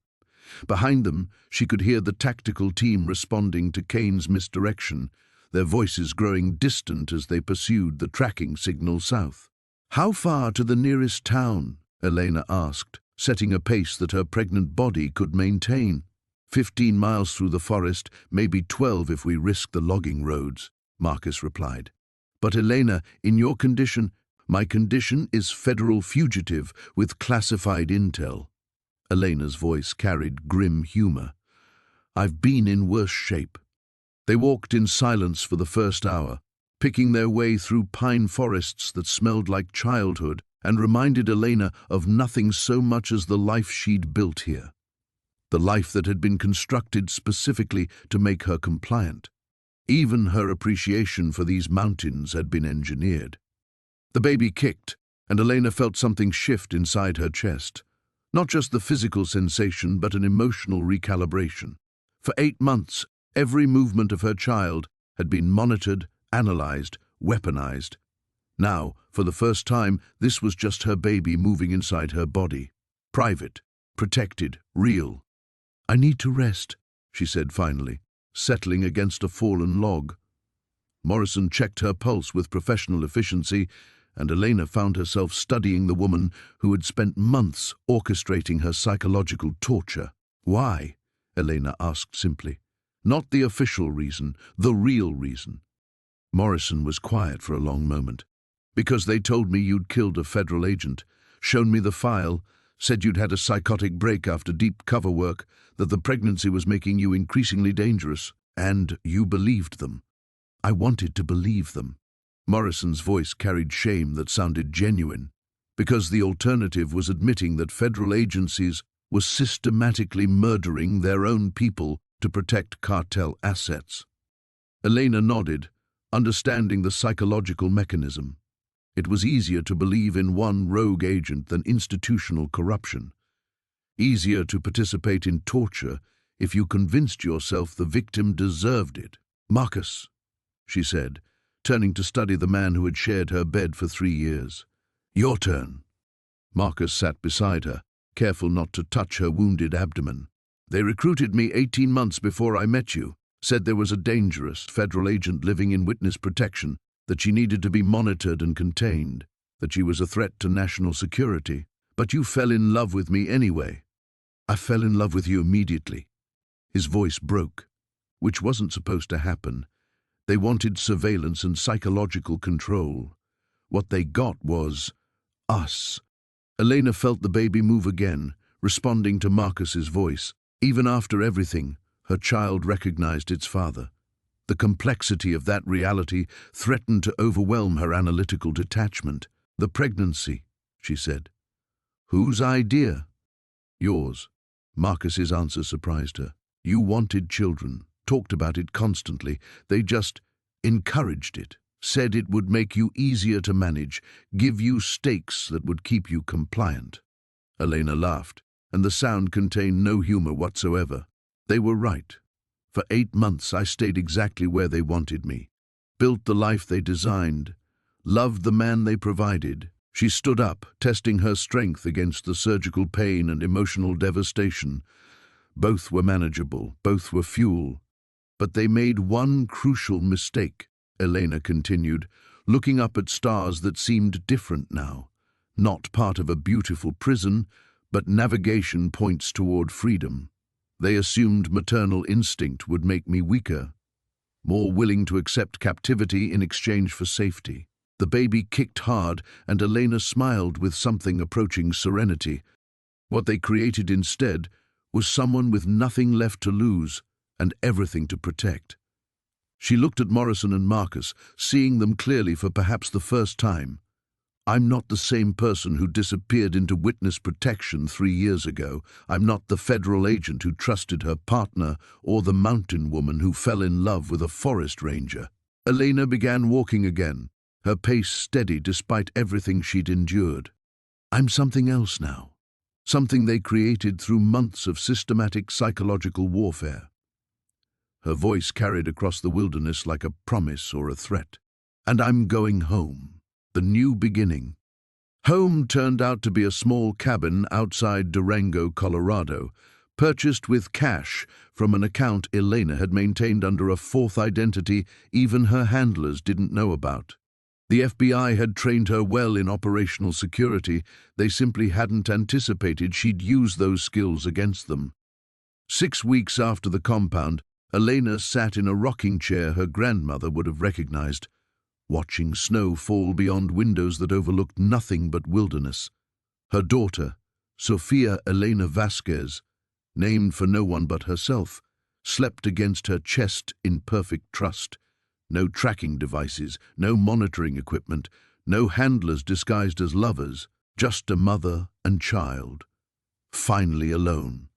Speaker 1: Behind them, she could hear the tactical team responding to Kane's misdirection, their voices growing distant as they pursued the tracking signal south. How far to the nearest town? Elena asked, setting a pace that her pregnant body could maintain. 15 miles through the forest, maybe 12 if we risk the logging roads, Marcus replied. But Elena, in your condition, my condition is federal fugitive with classified intel. Elena's voice carried grim humor. I've been in worse shape. They walked in silence for the first hour, picking their way through pine forests that smelled like childhood and reminded Elena of nothing so much as the life she'd built here. The life that had been constructed specifically to make her compliant. Even her appreciation for these mountains had been engineered. The baby kicked, and Elena felt something shift inside her chest. Not just the physical sensation, but an emotional recalibration. For 8 months, every movement of her child had been monitored, analyzed, weaponized. Now, for the first time, this was just her baby moving inside her body. Private, protected, real. I need to rest, she said finally, settling against a fallen log. Morrison checked her pulse with professional efficiency, and Elena found herself studying the woman who had spent months orchestrating her psychological torture. Why? Elena asked simply. Not the official reason, the real reason. Morrison was quiet for a long moment. Because they told me you'd killed a federal agent, shown me the file, said you'd had a psychotic break after deep cover work, that the pregnancy was making you increasingly dangerous, and you believed them. I wanted to believe them. Morrison's voice carried shame that sounded genuine, because the alternative was admitting that federal agencies were systematically murdering their own people to protect cartel assets. Elena nodded, understanding the psychological mechanism. It was easier to believe in one rogue agent than institutional corruption. Easier to participate in torture if you convinced yourself the victim deserved it. Marcus, she said, turning to study the man who had shared her bed for 3 years. Your turn. Marcus sat beside her, careful not to touch her wounded abdomen. They recruited me 18 months before I met you, said there was a dangerous federal agent living in witness protection, that she needed to be monitored and contained, that she was a threat to national security. But you fell in love with me anyway. I fell in love with you immediately. His voice broke, which wasn't supposed to happen. They wanted surveillance and psychological control. What they got was us. Elena felt the baby move again, responding to Marcus's voice. Even after everything, her child recognized its father. The complexity of that reality threatened to overwhelm her analytical detachment. The pregnancy, she said. Whose idea? Yours. Marcus's answer surprised her. You wanted children, talked about it constantly. They just encouraged it, said it would make you easier to manage, give you stakes that would keep you compliant. Elena laughed, and the sound contained no humor whatsoever. They were right. For 8 months I stayed exactly where they wanted me, built the life they designed, loved the man they provided. She stood up, testing her strength against the surgical pain and emotional devastation. Both were manageable, both were fuel. But they made one crucial mistake, Elena continued, looking up at stars that seemed different now. Not part of a beautiful prison, but navigation points toward freedom. They assumed maternal instinct would make me weaker, more willing to accept captivity in exchange for safety. The baby kicked hard, and Elena smiled with something approaching serenity. What they created instead was someone with nothing left to lose and everything to protect. She looked at Morrison and Marcus, seeing them clearly for perhaps the first time. I'm not the same person who disappeared into witness protection 3 years ago. I'm not the federal agent who trusted her partner or the mountain woman who fell in love with a forest ranger. Elena began walking again, her pace steady despite everything she'd endured. I'm something else now, something they created through months of systematic psychological warfare. Her voice carried across the wilderness like a promise or a threat. And I'm going home. The new beginning. Home turned out to be a small cabin outside Durango, Colorado, purchased with cash from an account Elena had maintained under a fourth identity even her handlers didn't know about. The FBI had trained her well in operational security. They simply hadn't anticipated she'd use those skills against them. 6 weeks after the compound, Elena sat in a rocking chair her grandmother would have recognized, watching snow fall beyond windows that overlooked nothing but wilderness. Her daughter, Sofia Elena Vasquez, named for no one but herself, slept against her chest in perfect trust. No tracking devices, no monitoring equipment, no handlers disguised as lovers, just a mother and child, finally alone.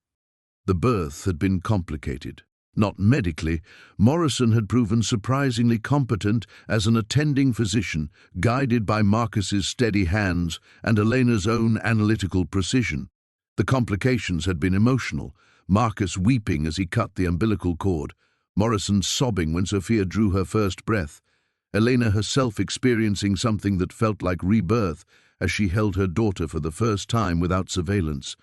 Speaker 1: The birth had been complicated. Not medically, Morrison had proven surprisingly competent as an attending physician, guided by Marcus's steady hands and Elena's own analytical precision. The complications had been emotional, Marcus weeping as he cut the umbilical cord, Morrison sobbing when Sophia drew her first breath, Elena herself experiencing something that felt like rebirth as she held her daughter for the first time without surveillance.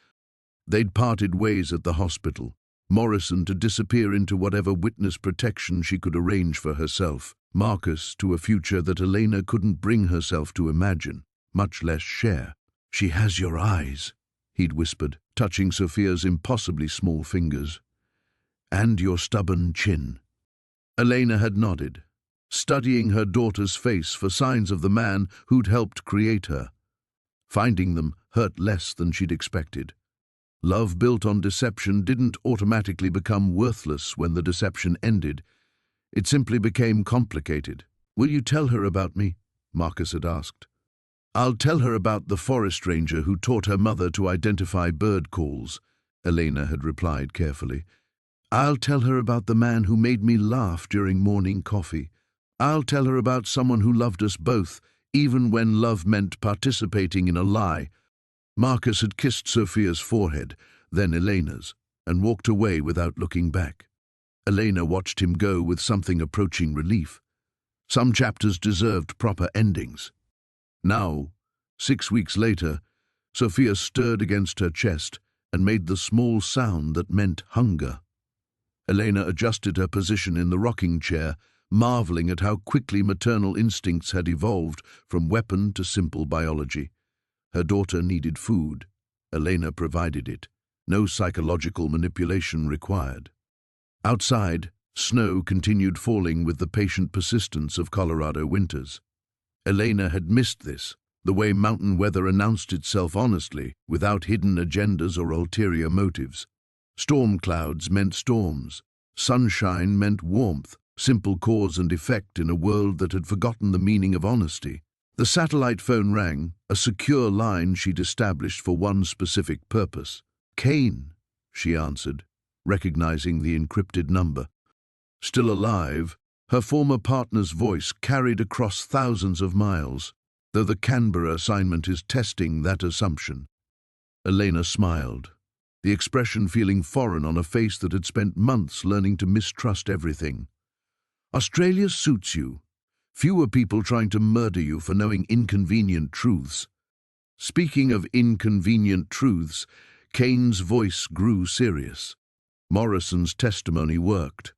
Speaker 1: They'd parted ways at the hospital, Morrison to disappear into whatever witness protection she could arrange for herself, Marcus to a future that Elena couldn't bring herself to imagine, much less share. "She has your eyes," he'd whispered, touching Sophia's impossibly small fingers. "And your stubborn chin." Elena had nodded, studying her daughter's face for signs of the man who'd helped create her. Finding them hurt less than she'd expected. Love built on deception didn't automatically become worthless when the deception ended. It simply became complicated. "Will you tell her about me?" Marcus had asked. "I'll tell her about the forest ranger who taught her mother to identify bird calls," Elena had replied carefully. "I'll tell her about the man who made me laugh during morning coffee. I'll tell her about someone who loved us both, even when love meant participating in a lie." Marcus had kissed Sophia's forehead, then Elena's, and walked away without looking back. Elena watched him go with something approaching relief. Some chapters deserved proper endings. Now, 6 weeks later, Sophia stirred against her chest and made the small sound that meant hunger. Elena adjusted her position in the rocking chair, marveling at how quickly maternal instincts had evolved from weapon to simple biology. Her daughter needed food. Elena provided it. No psychological manipulation required. Outside, snow continued falling with the patient persistence of Colorado winters. Elena had missed this, the way mountain weather announced itself honestly, without hidden agendas or ulterior motives. Storm clouds meant storms. Sunshine meant warmth, simple cause and effect in a world that had forgotten the meaning of honesty. The satellite phone rang, a secure line she'd established for one specific purpose. "Kane," she answered, recognizing the encrypted number. Still alive, her former partner's voice carried across thousands of miles, though the Canberra assignment is testing that assumption. Elena smiled, the expression feeling foreign on a face that had spent months learning to mistrust everything. "Australia suits you. Fewer people trying to murder you for knowing inconvenient truths." Speaking of inconvenient truths, Kane's voice grew serious. "Morrison's testimony worked.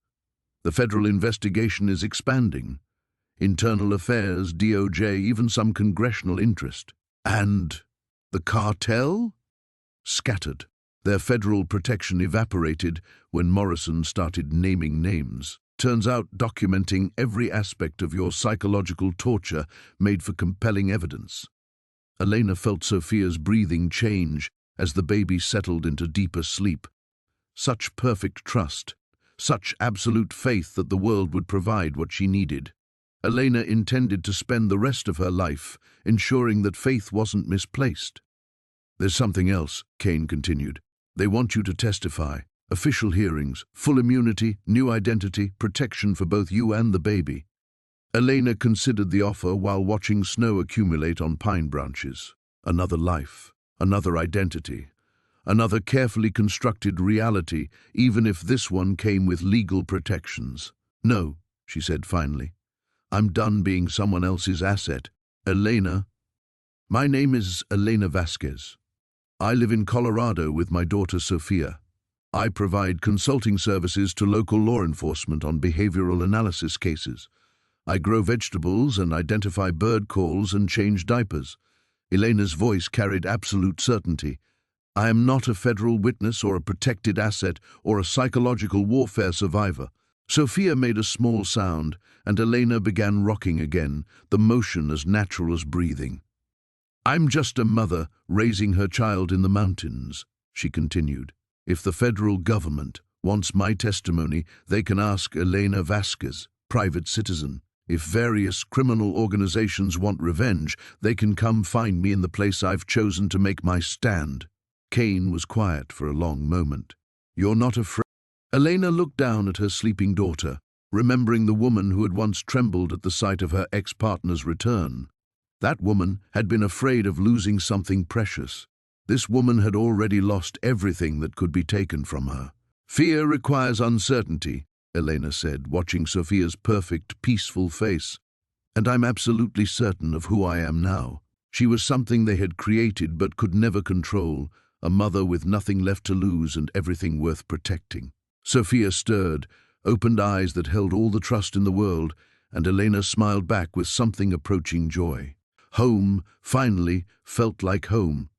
Speaker 1: The federal investigation is expanding. Internal affairs, DOJ, even some congressional interest. And the cartel?" Scattered. Their federal protection evaporated when Morrison started naming names. "Turns out documenting every aspect of your psychological torture made for compelling evidence." Elena felt Sophia's breathing change as the baby settled into deeper sleep. Such perfect trust, such absolute faith that the world would provide what she needed. Elena intended to spend the rest of her life ensuring that faith wasn't misplaced. "There's something else," Kane continued. "They want you to testify. Official hearings, full immunity, new identity, protection for both you and the baby." Elena considered the offer while watching snow accumulate on pine branches. Another life, another identity, another carefully constructed reality, even if this one came with legal protections. "No," she said finally. "I'm done being someone else's asset." "Elena." "My name is Elena Vasquez. I live in Colorado with my daughter Sophia. I provide consulting services to local law enforcement on behavioral analysis cases. I grow vegetables and identify bird calls and change diapers. Elena's voice carried absolute certainty. I am not a federal witness or a protected asset or a psychological warfare survivor. Sophia made a small sound, and Elena began rocking again, the motion as natural as breathing. I'm just a mother raising her child in the mountains, she continued. If the federal government wants my testimony, they can ask Elena Vasquez, private citizen. If various criminal organizations want revenge, they can come find me in the place I've chosen to make my stand. Kane was quiet for a long moment. You're not afraid? Elena looked down at her sleeping daughter, remembering the woman who had once trembled at the sight of her ex-partner's return. That woman had been afraid of losing something precious. This woman had already lost everything that could be taken from her. Fear requires uncertainty, Elena said, watching Sophia's perfect, peaceful face. And I'm absolutely certain of who I am now. She was something they had created but could never control, a mother with nothing left to lose and everything worth protecting. Sophia stirred, opened eyes that held all the trust in the world, and Elena smiled back with something approaching joy. Home, finally, felt like home.